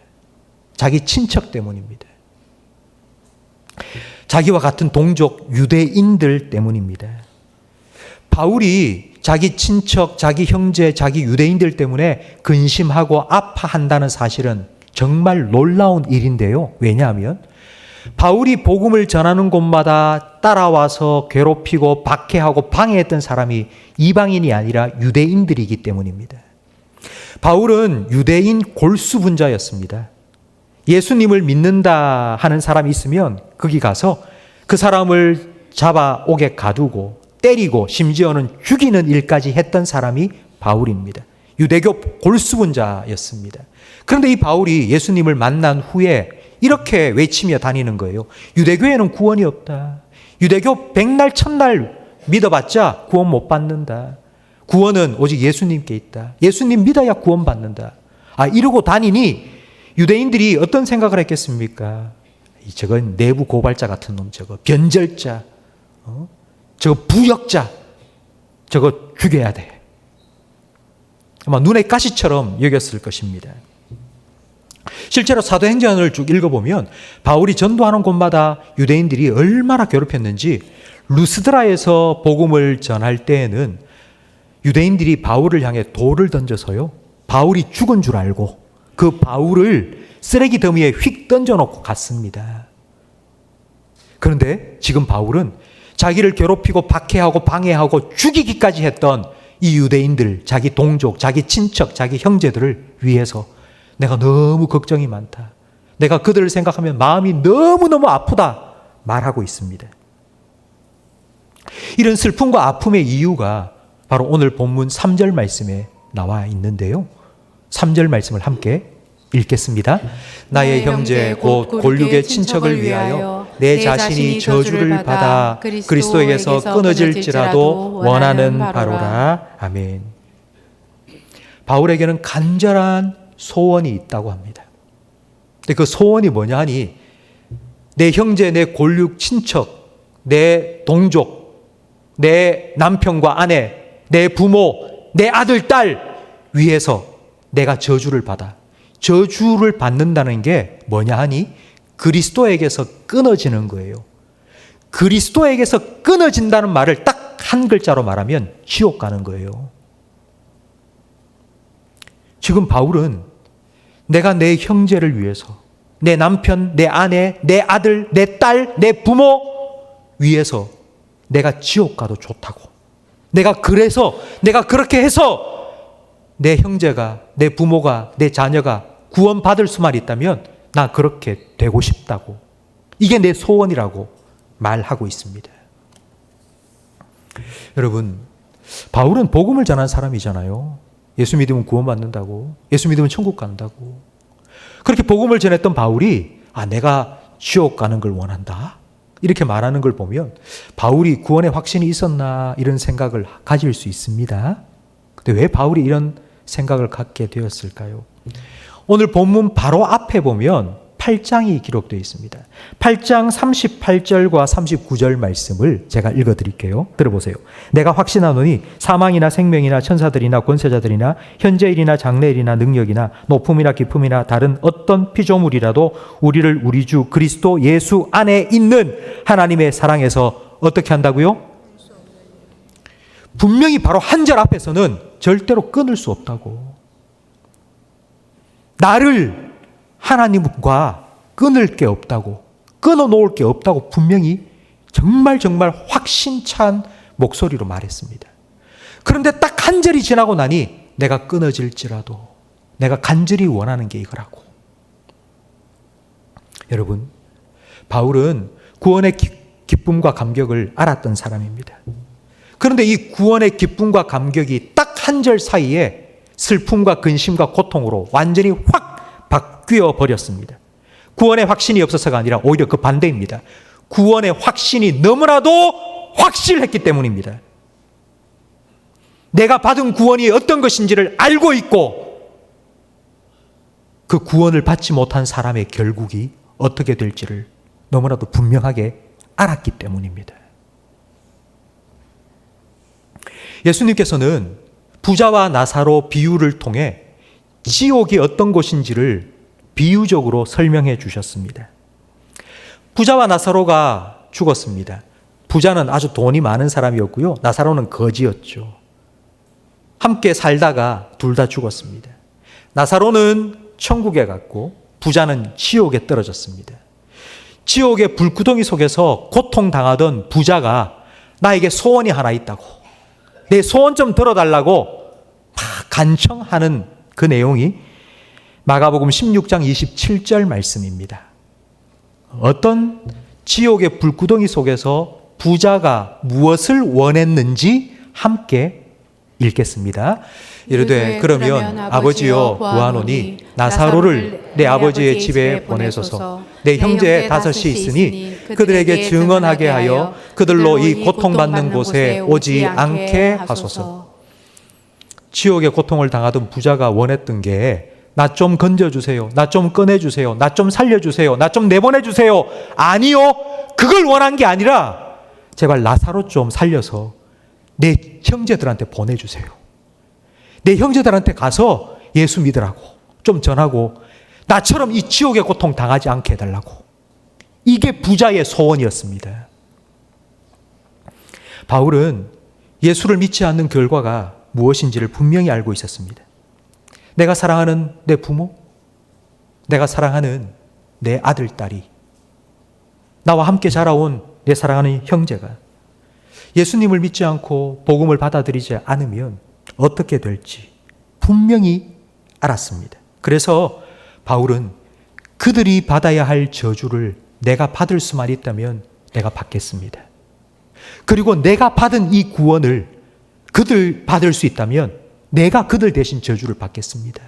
자기 친척 때문입니다. 자기와 같은 동족 유대인들 때문입니다. 바울이 자기 친척, 자기 형제, 자기 유대인들 때문에 근심하고 아파한다는 사실은 정말 놀라운 일인데요. 왜냐하면 바울이 복음을 전하는 곳마다 따라와서 괴롭히고 박해하고 방해했던 사람이 이방인이 아니라 유대인들이기 때문입니다. 바울은 유대인 골수분자였습니다. 예수님을 믿는다 하는 사람이 있으면 거기 가서 그 사람을 잡아 옥에 가두고 때리고 심지어는 죽이는 일까지 했던 사람이 바울입니다. 유대교 골수분자였습니다. 그런데 이 바울이 예수님을 만난 후에 이렇게 외치며 다니는 거예요. 유대교에는 구원이 없다. 유대교 백날 천날 믿어봤자 구원 못 받는다. 구원은 오직 예수님께 있다. 예수님 믿어야 구원 받는다. 이러고 다니니 유대인들이 어떤 생각을 했겠습니까? 저건 내부 고발자 같은 놈, 저거 변절자, 저거 부역자, 저거 죽여야 돼. 아마 눈의 가시처럼 여겼을 것입니다. 실제로 사도행전을 쭉 읽어보면 바울이 전도하는 곳마다 유대인들이 얼마나 괴롭혔는지, 루스드라에서 복음을 전할 때에는 유대인들이 바울을 향해 돌을 던져서요, 바울이 죽은 줄 알고 그 바울을 쓰레기 더미에 휙 던져놓고 갔습니다. 그런데 지금 바울은 자기를 괴롭히고 박해하고 방해하고 죽이기까지 했던 이 유대인들, 자기 동족, 자기 친척, 자기 형제들을 위해서 내가 너무 걱정이 많다. 내가 그들을 생각하면 마음이 너무너무 아프다 말하고 있습니다. 이런 슬픔과 아픔의 이유가 바로 오늘 본문 3절 말씀에 나와 있는데요. 3절 말씀을 함께 읽겠습니다. 나의 형제 곧 골육의 친척을 위하여 내 자신이 저주를 받아 그리스도에게서 끊어질지라도 원하는 바로라. 아멘. 바울에게는 간절한 소원이 있다고 합니다. 근데 그 소원이 뭐냐 하니, 내 형제, 내 골육 친척, 내 동족, 내 남편과 아내, 내 부모, 내 아들, 딸 위해서 내가 저주를 받아. 저주를 받는다는 게 뭐냐 하니, 그리스도에게서 끊어지는 거예요. 그리스도에게서 끊어진다는 말을 딱 한 글자로 말하면 지옥 가는 거예요. 지금 바울은 내가 내 형제를 위해서, 내 남편, 내 아내, 내 아들, 내 딸, 내 부모 위해서 내가 지옥 가도 좋다고. 내가 그렇게 해서 내 형제가, 내 부모가, 내 자녀가 구원받을 수만 있다면 나 그렇게 되고 싶다고. 이게 내 소원이라고 말하고 있습니다. 여러분, 바울은 복음을 전한 사람이잖아요. 예수 믿으면 구원받는다고, 예수 믿으면 천국 간다고. 그렇게 복음을 전했던 바울이 내가 지옥 가는 걸 원한다 이렇게 말하는 걸 보면 바울이 구원의 확신이 있었나 이런 생각을 가질 수 있습니다. 근데 왜 바울이 이런 생각을 갖게 되었을까요? 오늘 본문 바로 앞에 보면 8장이 기록되어 있습니다. 8장 38절과 39절 말씀을 제가 읽어드릴게요. 들어보세요. 내가 확신하노니 사망이나 생명이나 천사들이나 권세자들이나 현재일이나 장래일이나 능력이나 높음이나 깊음이나 다른 어떤 피조물이라도 우리를 우리 주 그리스도 예수 안에 있는 하나님의 사랑에서 어떻게 한다고요? 분명히 바로 한 절 앞에서는 절대로 끊을 수 없다고. 나를 하나님과 끊을 게 없다고, 끊어놓을 게 없다고 분명히 정말 확신찬 목소리로 말했습니다. 그런데 딱 한 절이 지나고 나니 내가 끊어질지라도 내가 간절히 원하는 게 이거라고. 여러분, 바울은 구원의 기쁨과 감격을 알았던 사람입니다. 그런데 이 구원의 기쁨과 감격이 딱 한 절 사이에 슬픔과 근심과 고통으로 완전히 확 바뀌어 버렸습니다. 구원의 확신이 없어서가 아니라 오히려 그 반대입니다. 구원의 확신이 너무나도 확실했기 때문입니다. 내가 받은 구원이 어떤 것인지를 알고 있고 그 구원을 받지 못한 사람의 결국이 어떻게 될지를 너무나도 분명하게 알았기 때문입니다. 예수님께서는 부자와 나사로 비유를 통해 지옥이 어떤 곳인지를 비유적으로 설명해 주셨습니다. 부자와 나사로가 죽었습니다. 부자는 아주 돈이 많은 사람이었고요. 나사로는 거지였죠. 함께 살다가 둘 다 죽었습니다. 나사로는 천국에 갔고 부자는 지옥에 떨어졌습니다. 지옥의 불구덩이 속에서 고통당하던 부자가 나에게 소원이 하나 있다고, 내 소원 좀 들어달라고 막 간청하는 그 내용이 마가복음 16장 27절 말씀입니다. 어떤 지옥의 불구덩이 속에서 부자가 무엇을 원했는지 함께 읽겠습니다. 이르되 그러면 아버지여 구하노니 나사로를 내 아버지의 집에 보내소서. 내 형제 다섯이 있으니 그들에게 증언하게 하여 그들로 이 고통받는 곳에 오지 않게 하소서. 지옥의 고통을 당하던 부자가 원했던 게 나 좀 건져주세요, 나 좀 꺼내주세요, 나 좀 살려주세요, 나 좀 내보내주세요. 아니요, 그걸 원한 게 아니라 제발 나사로 좀 살려서 내 형제들한테 보내주세요. 내 형제들한테 가서 예수 믿으라고 좀 전하고 나처럼 이 지옥의 고통 당하지 않게 해달라고. 이게 부자의 소원이었습니다. 바울은 예수를 믿지 않는 결과가 무엇인지를 분명히 알고 있었습니다. 내가 사랑하는 내 부모, 내가 사랑하는 내 아들, 딸이, 나와 함께 자라온 내 사랑하는 형제가 예수님을 믿지 않고 복음을 받아들이지 않으면 어떻게 될지 분명히 알았습니다. 그래서 바울은 그들이 받아야 할 저주를 내가 받을 수만 있다면 내가 받겠습니다. 그리고 내가 받은 이 구원을 그들 받을 수 있다면 내가 그들 대신 저주를 받겠습니다.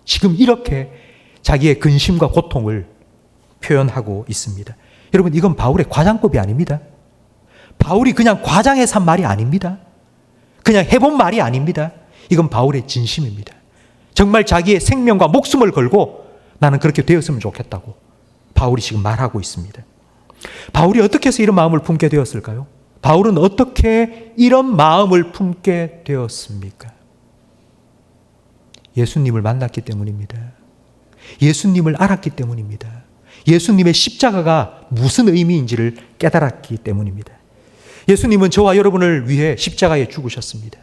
지금 이렇게 자기의 근심과 고통을 표현하고 있습니다. 여러분, 이건 바울의 과장법이 아닙니다. 바울이 그냥 과장해서 한 말이 아닙니다. 그냥 해본 말이 아닙니다. 이건 바울의 진심입니다. 정말 자기의 생명과 목숨을 걸고 나는 그렇게 되었으면 좋겠다고 바울이 지금 말하고 있습니다. 바울이 어떻게 해서 이런 마음을 품게 되었을까요? 바울은 어떻게 이런 마음을 품게 되었습니까? 예수님을 만났기 때문입니다. 예수님을 알았기 때문입니다. 예수님의 십자가가 무슨 의미인지를 깨달았기 때문입니다. 예수님은 저와 여러분을 위해 십자가에 죽으셨습니다.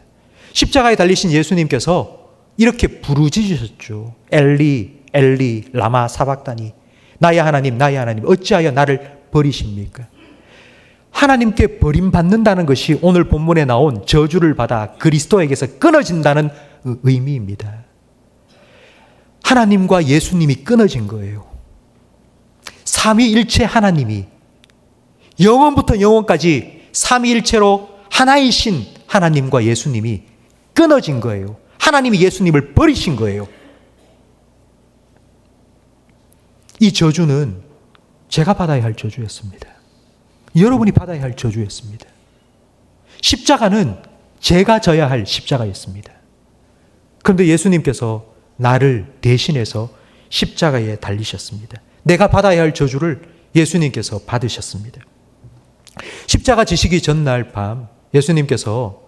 십자가에 달리신 예수님께서 이렇게 부르짖으셨죠. 엘리 엘리 라마 사박다니, 나의 하나님 나의 하나님 어찌하여 나를 버리십니까? 하나님께 버림받는다는 것이 오늘 본문에 나온 저주를 받아 그리스도에게서 끊어진다는 의미입니다. 하나님과 예수님이 끊어진 거예요. 삼위일체 하나님이 영원부터 영원까지 삼위일체로 하나이신 하나님과 예수님이 끊어진 거예요. 하나님이 예수님을 버리신 거예요. 이 저주는 제가 받아야 할 저주였습니다. 여러분이 받아야 할 저주였습니다. 십자가는 제가 져야 할 십자가였습니다. 그런데 예수님께서 나를 대신해서 십자가에 달리셨습니다. 내가 받아야 할 저주를 예수님께서 받으셨습니다. 십자가 지시기 전날 밤 예수님께서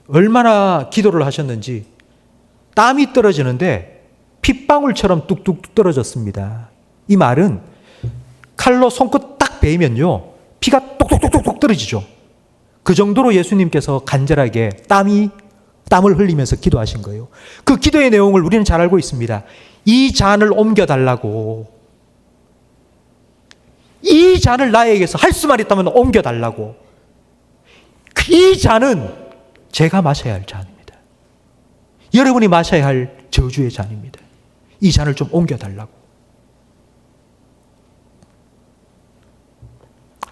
얼마나 기도를 하셨는지 땀이 떨어지는데 핏방울처럼 뚝뚝 떨어졌습니다. 이 말은 칼로 손끝 딱 베이면요 피가 똑똑똑똑 떨어지죠. 그 정도로 예수님께서 간절하게 땀을 흘리면서 기도하신 거예요. 그 기도의 내용을 우리는 잘 알고 있습니다. 이 잔을 옮겨달라고 잔을 나에게서 할 수만 있다면 옮겨달라고. 이 잔은 제가 마셔야 할 잔입니다. 여러분이 마셔야 할 저주의 잔입니다. 이 잔을 좀 옮겨달라고.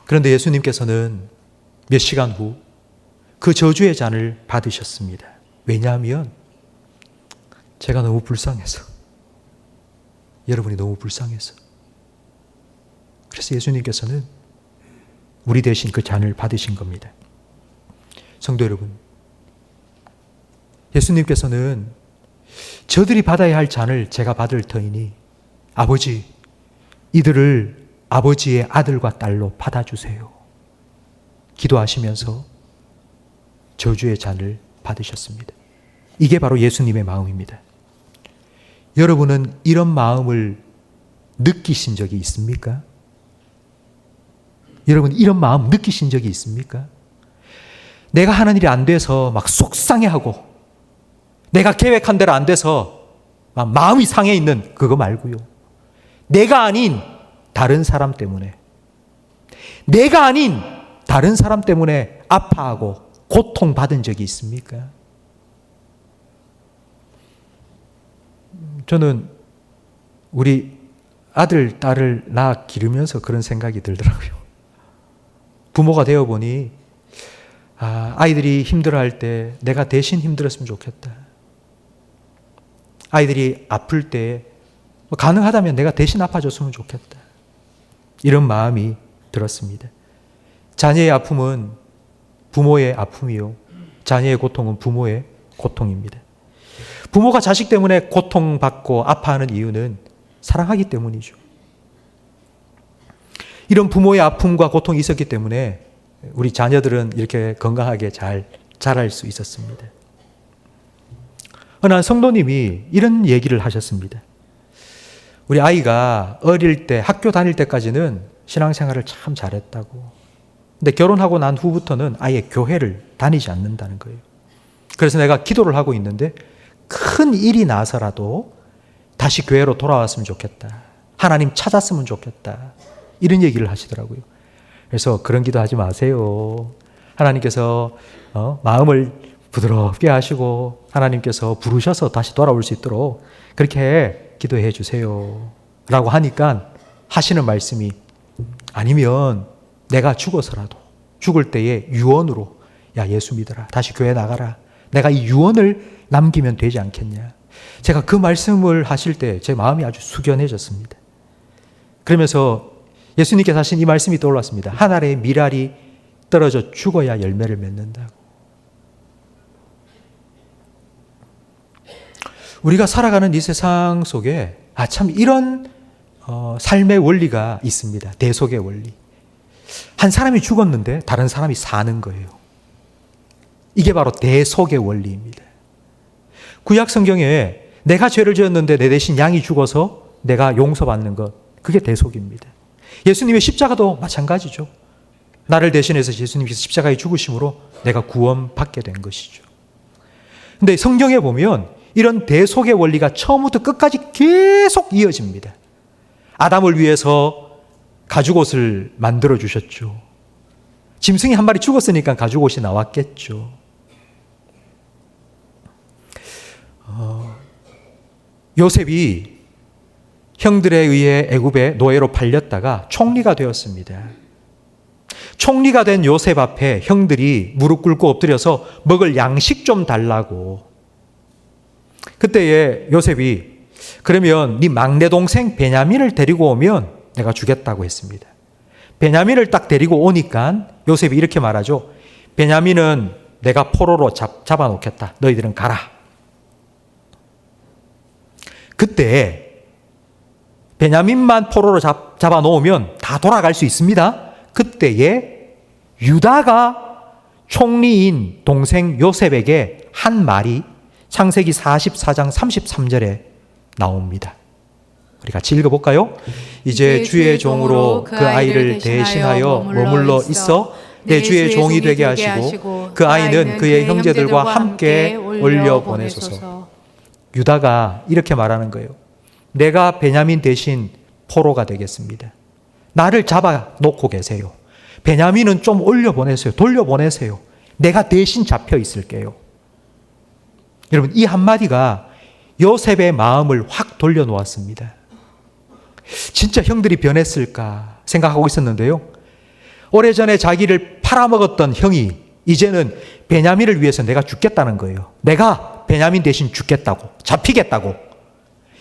그런데 예수님께서는 몇 시간 후 그 저주의 잔을 받으셨습니다. 왜냐하면 제가 너무 불쌍해서, 여러분이 너무 불쌍해서. 그래서 예수님께서는 우리 대신 그 잔을 받으신 겁니다. 성도 여러분, 예수님께서는 저들이 받아야 할 잔을 제가 받을 터이니 아버지, 이들을 아버지의 아들과 딸로 받아주세요. 기도하시면서 저주의 잔을 받으셨습니다. 이게 바로 예수님의 마음입니다. 여러분은 이런 마음을 느끼신 적이 있습니까? 여러분, 이런 마음 느끼신 적이 있습니까? 내가 하는 일이 안 돼서 막 속상해하고, 내가 계획한 대로 안 돼서 막 마음이 상해 있는 그거 말고요. 내가 아닌 다른 사람 때문에, 내가 아닌 다른 사람 때문에 아파하고 고통받은 적이 있습니까? 저는 우리 아들, 딸을 낳아 기르면서 그런 생각이 들더라고요. 부모가 되어보니 아이들이 힘들어할 때 내가 대신 힘들었으면 좋겠다. 아이들이 아플 때 가능하다면 내가 대신 아파줬으면 좋겠다. 이런 마음이 들었습니다. 자녀의 아픔은 부모의 아픔이요, 자녀의 고통은 부모의 고통입니다. 부모가 자식 때문에 고통받고 아파하는 이유는 사랑하기 때문이죠. 이런 부모의 아픔과 고통이 있었기 때문에 우리 자녀들은 이렇게 건강하게 잘 자랄 수 있었습니다. 어느 한 성도님이 이런 얘기를 하셨습니다. 우리 아이가 어릴 때, 학교 다닐 때까지는 신앙생활을 참 잘했다고. 근데 결혼하고 난 후부터는 아예 교회를 다니지 않는다는 거예요. 그래서 내가 기도를 하고 있는데 큰 일이 나서라도 다시 교회로 돌아왔으면 좋겠다. 하나님 찾았으면 좋겠다. 이런 얘기를 하시더라고요. 그래서 그런 기도하지 마세요. 하나님께서 마음을 부드럽게 하시고 하나님께서 부르셔서 다시 돌아올 수 있도록 그렇게 기도해 주세요. 라고 하니까 하시는 말씀이, 아니면 내가 죽어서라도 죽을 때에 유언으로, 야, 예수 믿어라, 다시 교회 나가라, 내가 이 유언을 남기면 되지 않겠냐. 제가 그 말씀을 하실 때 제 마음이 아주 숙연해졌습니다. 그러면서 예수님께서 하신 이 말씀이 떠올랐습니다. 한 알의 밀알이 떨어져 죽어야 열매를 맺는다고. 우리가 살아가는 이 세상 속에 참 이런 삶의 원리가 있습니다. 대속의 원리. 한 사람이 죽었는데 다른 사람이 사는 거예요. 이게 바로 대속의 원리입니다. 구약 성경에 내가 죄를 지었는데 내 대신 양이 죽어서 내가 용서받는 것, 그게 대속입니다. 예수님의 십자가도 마찬가지죠. 나를 대신해서 예수님께서 십자가에 죽으심으로 내가 구원받게 된 것이죠. 근데 성경에 보면 이런 대속의 원리가 처음부터 끝까지 계속 이어집니다. 아담을 위해서 가죽옷을 만들어 주셨죠. 짐승이 한 마리 죽었으니까 가죽옷이 나왔겠죠. 요셉이 형들에 의해 애굽의 노예로 팔렸다가 총리가 되었습니다. 총리가 된 요셉 앞에 형들이 무릎 꿇고 엎드려서 먹을 양식 좀 달라고. 그때에 요셉이, 그러면 네 막내 동생 베냐민을 데리고 오면 내가 주겠다고 했습니다. 베냐민을 딱 데리고 오니까 요셉이 이렇게 말하죠. 베냐민은 내가 포로로 잡아놓겠다. 너희들은 가라. 그때 베냐민만 포로로 잡아놓으면 다 돌아갈 수 있습니다. 그때에 유다가 총리인 동생 요셉에게 한 말이 창세기 44장 33절에 나옵니다. 우리 같이 읽어볼까요? 이제 주의 종으로 그 아이를 대신하여 머물러 있어 내 주의 종이 되게 하시고 그 아이는 그의 형제들과 함께 올려보내소서. 유다가 이렇게 말하는 거예요. 내가 베냐민 대신 포로가 되겠습니다. 나를 잡아 놓고 계세요. 베냐민은 좀 올려보내세요. 돌려보내세요. 내가 대신 잡혀 있을게요. 여러분, 이 한마디가 요셉의 마음을 확 돌려놓았습니다. 진짜 형들이 변했을까 생각하고 있었는데요. 오래전에 자기를 팔아먹었던 형이 이제는 베냐민을 위해서 내가 죽겠다는 거예요. 내가 베냐민 대신 죽겠다고, 잡히겠다고.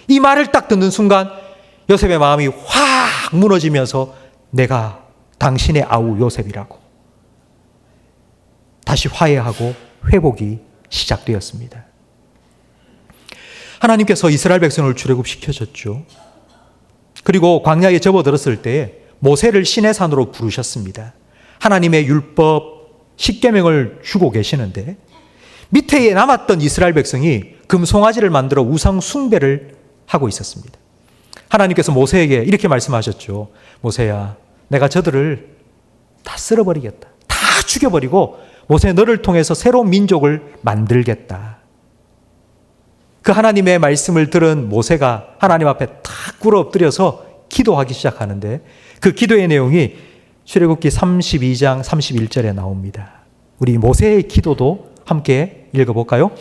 이 말을 딱 듣는 순간 요셉의 마음이 확 무너지면서 내가 당신의 아우 요셉이라고 다시 화해하고 회복이 시작되었습니다. 하나님께서 이스라엘 백성을 출애굽시켜줬죠. 그리고 광야에 접어들었을 때에 모세를 시내산으로 부르셨습니다. 하나님의 율법 10계명을 주고 계시는데 밑에 남았던 이스라엘 백성이 금송아지를 만들어 우상 숭배를 하고 있었습니다. 하나님께서 모세에게 이렇게 말씀하셨죠. 모세야, 내가 저들을 다 쓸어버리겠다. 다 죽여버리고 모세 너를 통해서 새로운 민족을 만들겠다. 그 하나님의 말씀을 들은 모세가 하나님 앞에 탁 꿇어 엎드려서 기도하기 시작하는데 그 기도의 내용이 출애굽기 32장 31절에 나옵니다. 우리 모세의 기도도 함께 읽어볼까요?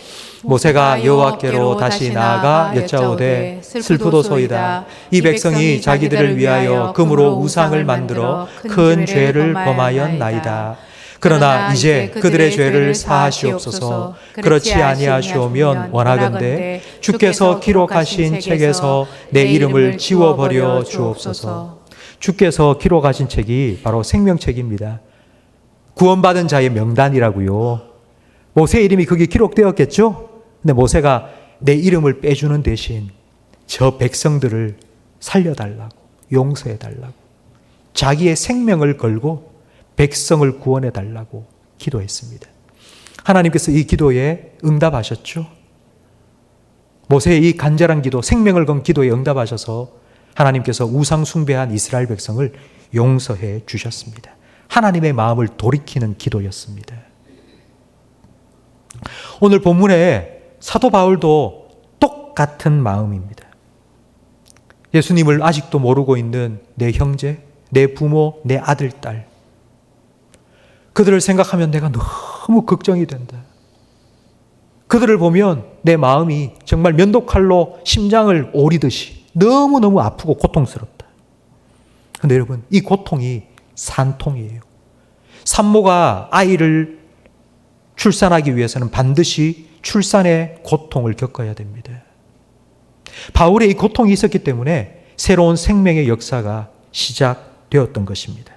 모세가 여호와께로 다시 나아가 여짜오되 슬프도소이다. 이 백성이 자기들을 위하여 금으로 우상을 만들어 큰 죄를 범하였나이다. 그러나 이제 그들의 죄를 사하시옵소서. 그렇지 아니하시오면 원하건대 주께서 기록하신 책에서 내 이름을 지워버려 주옵소서. 주께서 기록하신 책이 바로 생명책입니다. 구원받은 자의 명단이라고요. 모세의 이름이 거기 기록되었겠죠? 근데 모세가 내 이름을 빼주는 대신 저 백성들을 살려달라고, 용서해달라고, 자기의 생명을 걸고 백성을 구원해달라고 기도했습니다. 하나님께서 이 기도에 응답하셨죠? 모세의 이 간절한 기도, 생명을 건 기도에 응답하셔서 하나님께서 우상 숭배한 이스라엘 백성을 용서해 주셨습니다. 하나님의 마음을 돌이키는 기도였습니다. 오늘 본문에 사도 바울도 똑같은 마음입니다. 예수님을 아직도 모르고 있는 내 형제, 내 부모, 내 아들, 딸. 그들을 생각하면 내가 너무 걱정이 된다. 그들을 보면 내 마음이 정말 면도칼로 심장을 오리듯이 너무너무 아프고 고통스럽다. 그런데 여러분, 이 고통이 산통이에요. 산모가 아이를 출산하기 위해서는 반드시 출산의 고통을 겪어야 됩니다. 바울의 이 고통이 있었기 때문에 새로운 생명의 역사가 시작되었던 것입니다.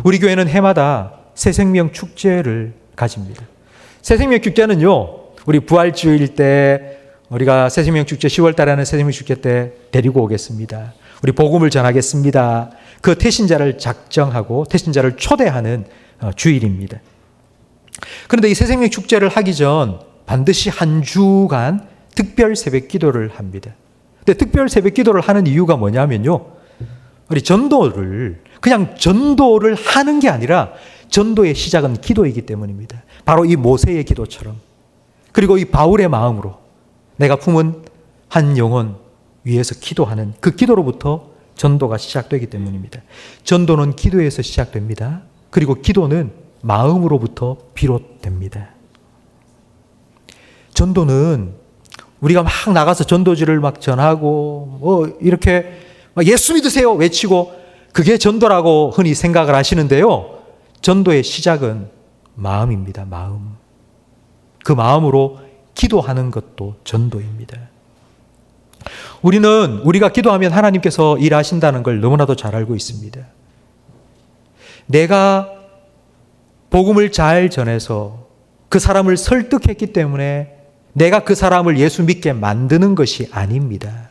우리 교회는 해마다 새생명 축제를 가집니다. 새생명 축제는요, 우리 부활주일 때 우리가 새생명 축제 10월 달에 하는 새생명 축제 때 데리고 오겠습니다. 우리 복음을 전하겠습니다. 그 태신자를 작정하고 태신자를 초대하는 주일입니다. 그런데 이 새생명 축제를 하기 전 반드시 한 주간 특별 새벽 기도를 합니다. 근데 특별 새벽 기도를 하는 이유가 뭐냐면요, 우리 전도를 그냥 전도를 하는 게 아니라 전도의 시작은 기도이기 때문입니다. 바로 이 모세의 기도처럼, 그리고 이 바울의 마음으로 내가 품은 한 영혼 위해서 기도하는 그 기도로부터 전도가 시작되기 때문입니다. 전도는 기도에서 시작됩니다. 그리고 기도는 마음으로부터 비롯됩니다. 전도는 우리가 막 나가서 전도지를 막 전하고 이렇게 막 예수 믿으세요 외치고 그게 전도라고 흔히 생각을 하시는데요. 전도의 시작은 마음입니다. 마음. 그 마음으로 기도하는 것도 전도입니다. 우리가 기도하면 하나님께서 일하신다는 걸 너무나도 잘 알고 있습니다. 내가 복음을 잘 전해서 그 사람을 설득했기 때문에 내가 그 사람을 예수 믿게 만드는 것이 아닙니다.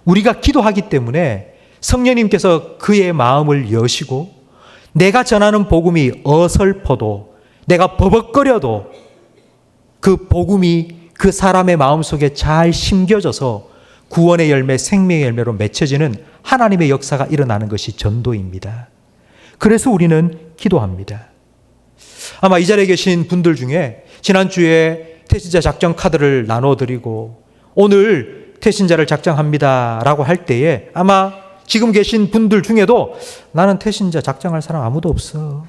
우리가 기도하기 때문에 성령님께서 그의 마음을 여시고 내가 전하는 복음이 어설퍼도 내가 버벅거려도 그 복음이 그 사람의 마음속에 잘 심겨져서 구원의 열매, 생명의 열매로 맺혀지는 하나님의 역사가 일어나는 것이 전도입니다. 그래서 우리는 기도합니다. 아마 이 자리에 계신 분들 중에 지난주에 태신자 작정 카드를 나눠드리고 오늘 태신자를 작정합니다 라고 할 때에 아마 지금 계신 분들 중에도 나는 태신자 작정할 사람 아무도 없어.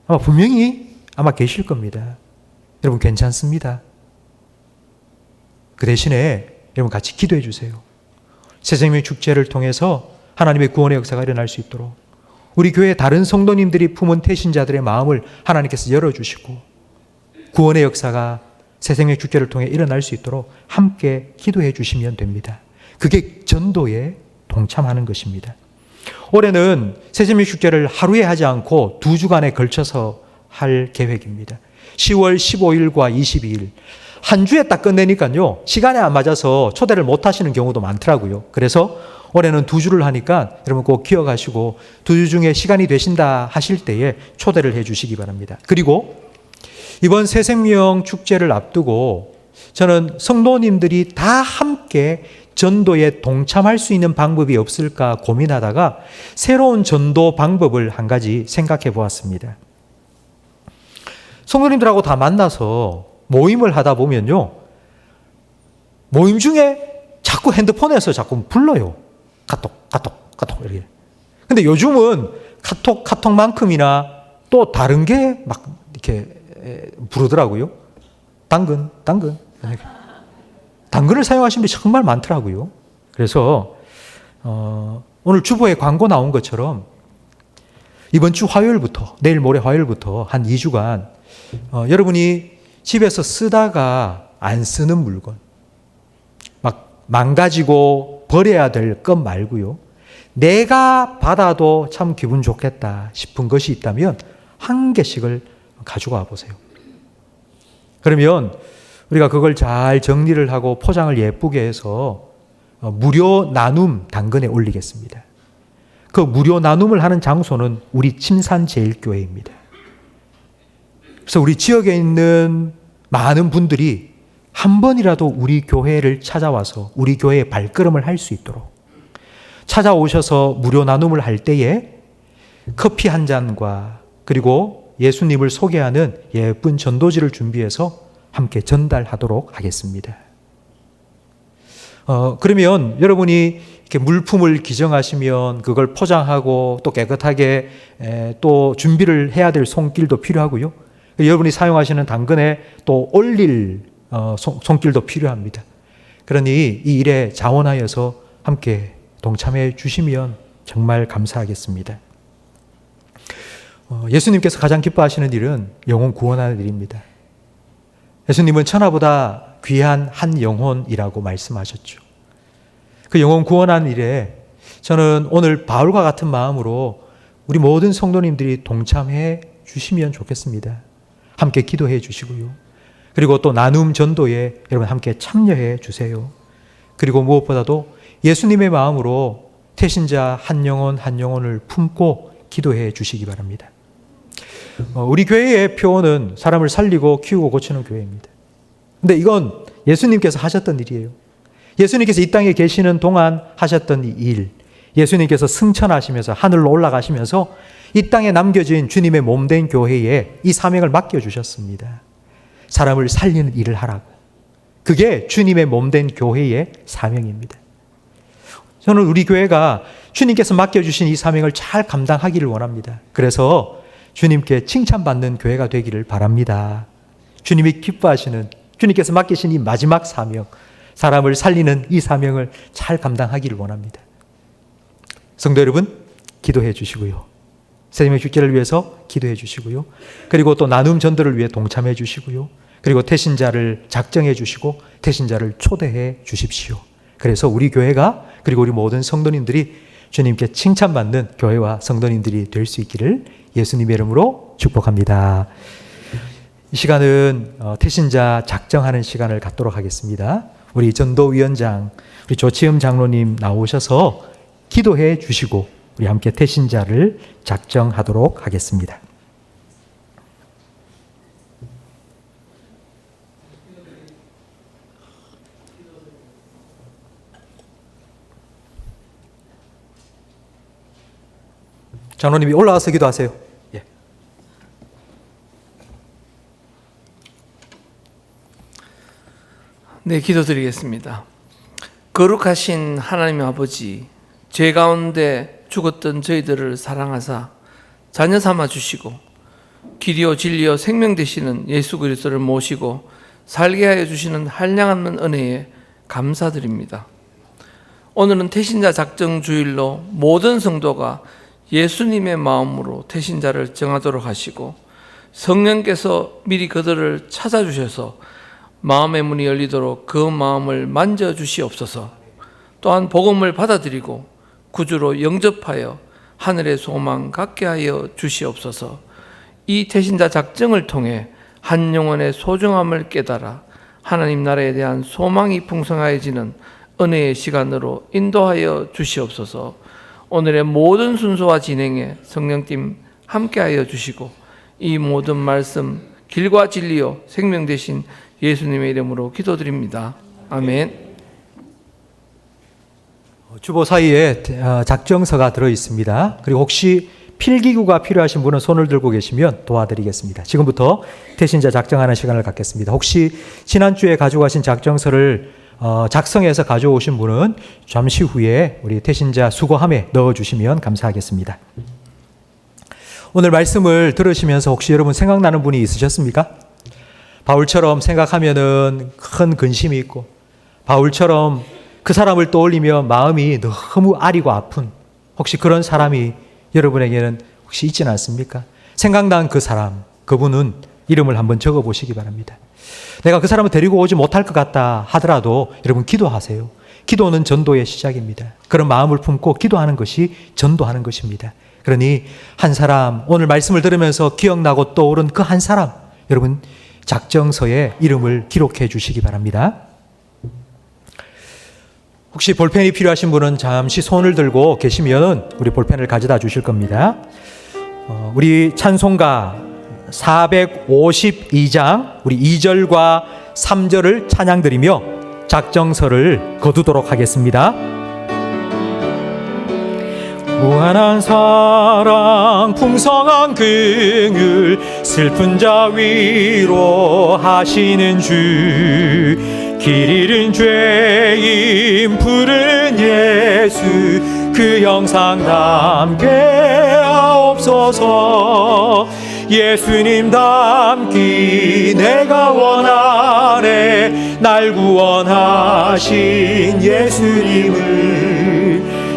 아마 분명히 아마 계실 겁니다. 여러분 괜찮습니다. 그 대신에 여러분 같이 기도해 주세요. 새생명 축제를 통해서 하나님의 구원의 역사가 일어날 수 있도록 우리 교회 다른 성도님들이 품은 태신자들의 마음을 하나님께서 열어주시고 구원의 역사가 새생명 축제를 통해 일어날 수 있도록 함께 기도해 주시면 됩니다. 그게 전도에 동참하는 것입니다. 올해는 새생명 축제를 하루에 하지 않고 2주간에 걸쳐서 할 계획입니다. 10월 15일과 22일 한 주에 딱 끝내니까요. 시간에 안 맞아서 초대를 못 하시는 경우도 많더라고요. 그래서 올해는 2주를 하니까 여러분 꼭 기억하시고 2주 중에 시간이 되신다 하실 때에 초대를 해 주시기 바랍니다. 그리고 이번 새생명 축제를 앞두고 저는 성도님들이 다 함께 전도에 동참할 수 있는 방법이 없을까 고민하다가 새로운 전도 방법을 한 가지 생각해 보았습니다. 성도님들하고 다 만나서 모임을 하다 보면요. 모임 중에 자꾸 핸드폰에서 자꾸 불러요. 카톡 이렇게. 근데 요즘은 카톡만큼이나 또 다른 게 막 이렇게 부르더라고요. 당근을 사용하시는 분이 정말 많더라고요. 그래서 오늘 주보에 광고 나온 것처럼 이번 주 화요일부터 내일 모레 화요일부터 한 2주간 여러분이 집에서 쓰다가 안 쓰는 물건 막 망가지고 버려야 될 것 말고요. 내가 받아도 참 기분 좋겠다 싶은 것이 있다면 한 개씩을 가져가 보세요. 그러면 우리가 그걸 잘 정리를 하고 포장을 예쁘게 해서 무료 나눔 당근에 올리겠습니다. 그 무료 나눔을 하는 장소는 우리 침산제일교회입니다. 그래서 우리 지역에 있는 많은 분들이 한 번이라도 우리 교회를 찾아와서 우리 교회에 발걸음을 할 수 있도록 찾아오셔서 무료 나눔을 할 때에 커피 한 잔과 그리고 예수님을 소개하는 예쁜 전도지를 준비해서 함께 전달하도록 하겠습니다. 그러면 여러분이 이렇게 물품을 기정하시면 그걸 포장하고 또 깨끗하게 또 준비를 해야 될 손길도 필요하고요. 여러분이 사용하시는 당근에 또 올릴 손길도 필요합니다. 그러니 이 일에 자원하여서 함께 동참해 주시면 정말 감사하겠습니다. 예수님께서 가장 기뻐하시는 일은 영혼 구원하는 일입니다. 예수님은 천하보다 귀한 한 영혼이라고 말씀하셨죠. 그 영혼 구원하는 일에 저는 오늘 바울과 같은 마음으로 우리 모든 성도님들이 동참해 주시면 좋겠습니다. 함께 기도해 주시고요. 그리고 또 나눔 전도에 여러분 함께 참여해 주세요. 그리고 무엇보다도 예수님의 마음으로 태신자 한 영혼을 품고 기도해 주시기 바랍니다. 우리 교회의 표어는 사람을 살리고 키우고 고치는 교회입니다. 근데 이건 예수님께서 하셨던 일이에요. 예수님께서 이 땅에 계시는 동안 하셨던 이 일, 예수님께서 승천하시면서 하늘로 올라가시면서 이 땅에 남겨진 주님의 몸된 교회에 이 사명을 맡겨주셨습니다. 사람을 살리는 일을 하라고. 그게 주님의 몸된 교회의 사명입니다. 저는 우리 교회가 주님께서 맡겨주신 이 사명을 잘 감당하기를 원합니다. 그래서 주님께 칭찬받는 교회가 되기를 바랍니다. 주님이 기뻐하시는, 주님께서 맡기신 이 마지막 사명, 사람을 살리는 이 사명을 잘 감당하기를 원합니다. 성도 여러분, 기도해 주시고요. 새생명 축제를 위해서 기도해 주시고요. 그리고 또 나눔 전도를 위해 동참해 주시고요. 그리고 태신자를 작정해 주시고 태신자를 초대해 주십시오. 그래서 우리 교회가 그리고 우리 모든 성도님들이 주님께 칭찬받는 교회와 성도님들이 될 수 있기를 예수님의 이름으로 축복합니다. 이 시간은 태신자 작정하는 시간을 갖도록 하겠습니다. 우리 전도위원장, 우리 조치흠 장로님 나오셔서 기도해 주시고 우리 함께 태신자를 작정하도록 하겠습니다. 장로님이 올라와서 기도하세요. 예. 네, 기도드리겠습니다. 거룩하신 하나님 아버지, 죄 가운데 죽었던 저희들을 사랑하사 자녀 삼아 주시고 길이요 진리요 생명 되시는 예수 그리스도를 모시고 살게 하여 주시는 한량한 은혜에 감사드립니다. 오늘은 태신자 작정 주일로 모든 성도가 예수님의 마음으로 태신자를 정하도록 하시고 성령께서 미리 그들을 찾아주셔서 마음의 문이 열리도록 그 마음을 만져주시옵소서. 또한 복음을 받아들이고 구주로 영접하여 하늘의 소망 갖게 하여 주시옵소서. 이 태신자 작정을 통해 한 영혼의 소중함을 깨달아 하나님 나라에 대한 소망이 풍성해지는 은혜의 시간으로 인도하여 주시옵소서. 오늘의 모든 순서와 진행에 성령님 함께하여 주시고 이 모든 말씀 길과 진리요 생명 되신 예수님의 이름으로 기도드립니다. 아멘. 주보 사이에 작정서가 들어 있습니다. 그리고 혹시 필기구가 필요하신 분은 손을 들고 계시면 도와드리겠습니다. 지금부터 태신자 작정하는 시간을 갖겠습니다. 혹시 지난주에 가져가신 작정서를 작성해서 가져오신 분은 잠시 후에 우리 태신자 수거함에 넣어주시면 감사하겠습니다. 오늘 말씀을 들으시면서 혹시 여러분 생각나는 분이 있으셨습니까? 바울처럼 생각하면은 큰 근심이 있고, 바울처럼 그 사람을 떠올리며 마음이 너무 아리고 아픈 혹시 그런 사람이 여러분에게는 혹시 있지는 않습니까? 생각난 그 사람, 그분은 이름을 한번 적어 보시기 바랍니다. 내가 그 사람을 데리고 오지 못할 것 같다 하더라도 여러분 기도하세요. 기도는 전도의 시작입니다. 그런 마음을 품고 기도하는 것이 전도하는 것입니다. 그러니 한 사람, 오늘 말씀을 들으면서 기억나고 떠오른 그 한 사람, 여러분 작정서에 이름을 기록해 주시기 바랍니다. 혹시 볼펜이 필요하신 분은 잠시 손을 들고 계시면 우리 볼펜을 가져다 주실 겁니다. 우리 찬송가 452장 우리 2절과 3절을 찬양드리며 작정서를 거두도록 하겠습니다. 무한한 사랑 풍성한 긍휼 슬픈 자 위로하시는 주 길 잃은 죄인 푸른 예수 그 형상 담게 하옵소서. 예수님 닮기 내가 원하네 날 구원하신 예수님을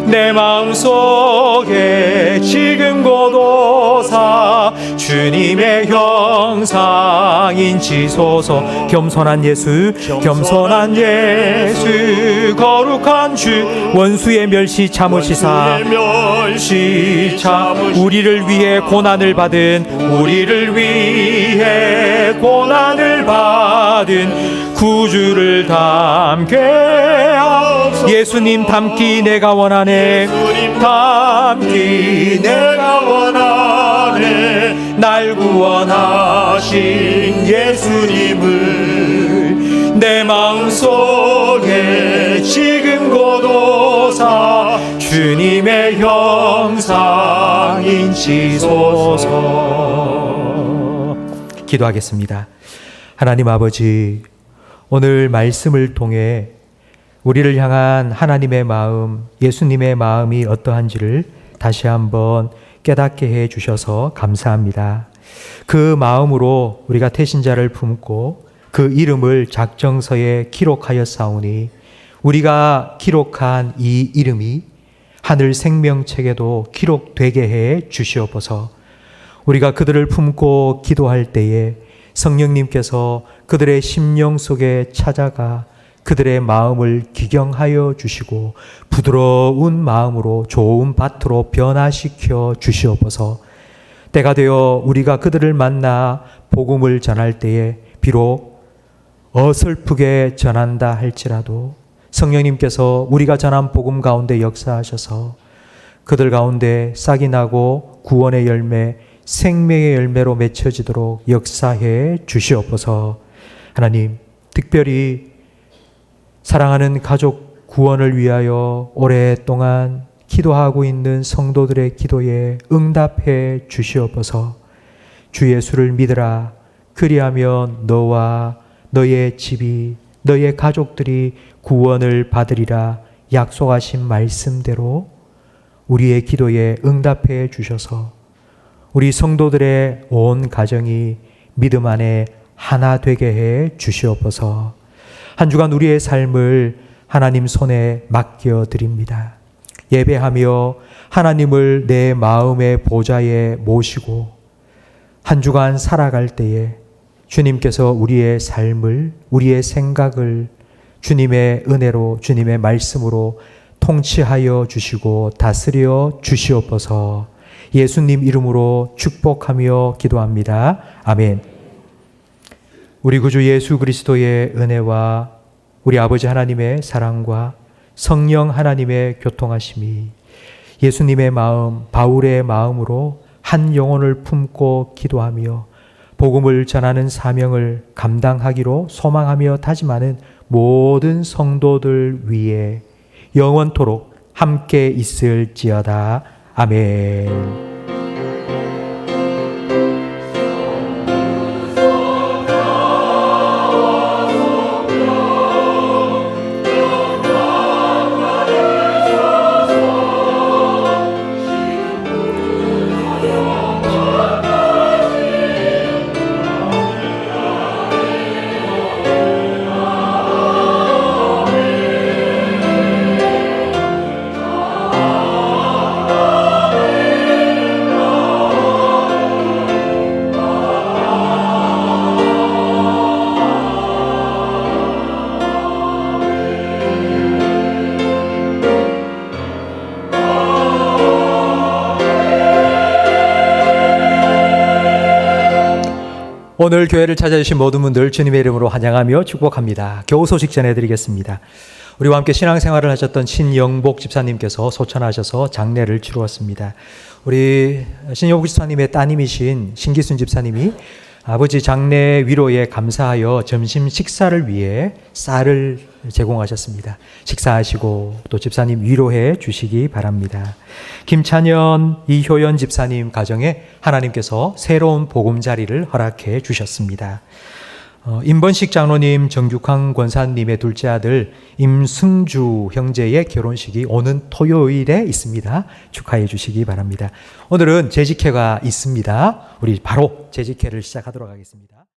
내 마음속에 지금 고도사 주님의 형상 인치소서. 겸손한 예수 겸손한 예수 거룩한 주 원수의 멸시 참으시사 우리를 위해 고난을 받은 우리를 위해 고난을 받은 구주를 닮게 하옵소서. 예수님 닮기 내가 원하네 닮기 내가 원하네 날 구원하신 예수님을 내 마음속에 지금 고도사 주님의 형상 인치소서. 기도하겠습니다. 하나님 아버지, 오늘 말씀을 통해 우리를 향한 하나님의 마음, 예수님의 마음이 어떠한지를 다시 한번 깨닫게 해 주셔서 감사합니다. 그 마음으로 우리가 태신자를 품고 그 이름을 작정서에 기록하였사오니 우리가 기록한 이 이름이 하늘 생명책에도 기록되게 해 주시옵소서. 우리가 그들을 품고 기도할 때에 성령님께서 그들의 심령 속에 찾아가 그들의 마음을 기경하여 주시고 부드러운 마음으로 좋은 밭으로 변화시켜 주시옵소서. 때가 되어 우리가 그들을 만나 복음을 전할 때에 비록 어설프게 전한다 할지라도 성령님께서 우리가 전한 복음 가운데 역사하셔서 그들 가운데 싹이 나고 구원의 열매, 생명의 열매로 맺혀지도록 역사해 주시옵소서. 하나님, 특별히 사랑하는 가족 구원을 위하여 오랫동안 기도하고 있는 성도들의 기도에 응답해 주시옵소서. 주 예수를 믿으라. 그리하면 너와 너의 집이 너의 가족들이 구원을 받으리라 약속하신 말씀대로 우리의 기도에 응답해 주셔서 우리 성도들의 온 가정이 믿음 안에 하나 되게 해 주시옵소서. 한 주간 우리의 삶을 하나님 손에 맡겨 드립니다. 예배하며 하나님을 내 마음의 보좌에 모시고 한 주간 살아갈 때에 주님께서 우리의 삶을, 우리의 생각을 주님의 은혜로, 주님의 말씀으로 통치하여 주시고 다스려 주시옵소서. 예수님 이름으로 축복하며 기도합니다. 아멘. 우리 구주 예수 그리스도의 은혜와 우리 아버지 하나님의 사랑과 성령 하나님의 교통하심이 예수님의 마음, 바울의 마음으로 한 영혼을 품고 기도하며 복음을 전하는 사명을 감당하기로 소망하며 다짐하는 모든 성도들 위에 영원토록 함께 있을지어다. 아멘. 오늘 교회를 찾아주신 모든 분들 주님의 이름으로 환영하며 축복합니다. 교우 소식 전해드리겠습니다. 우리와 함께 신앙생활을 하셨던 신영복 집사님께서 소천하셔서 장례를 치루었습니다. 우리 신영복 집사님의 따님이신 신기순 집사님이 아버지 장례 위로에 감사하여 점심 식사를 위해 쌀을 제공하셨습니다. 식사하시고 또 집사님 위로해 주시기 바랍니다. 김찬현, 이효연 집사님 가정에 하나님께서 새로운 보금자리를 허락해 주셨습니다. 임번식 장로님, 정죽황 권사님의 둘째 아들 임승주 형제의 결혼식이 오는 토요일에 있습니다. 축하해 주시기 바랍니다. 오늘은 재직회가 있습니다. 우리 바로 재직회를 시작하도록 하겠습니다.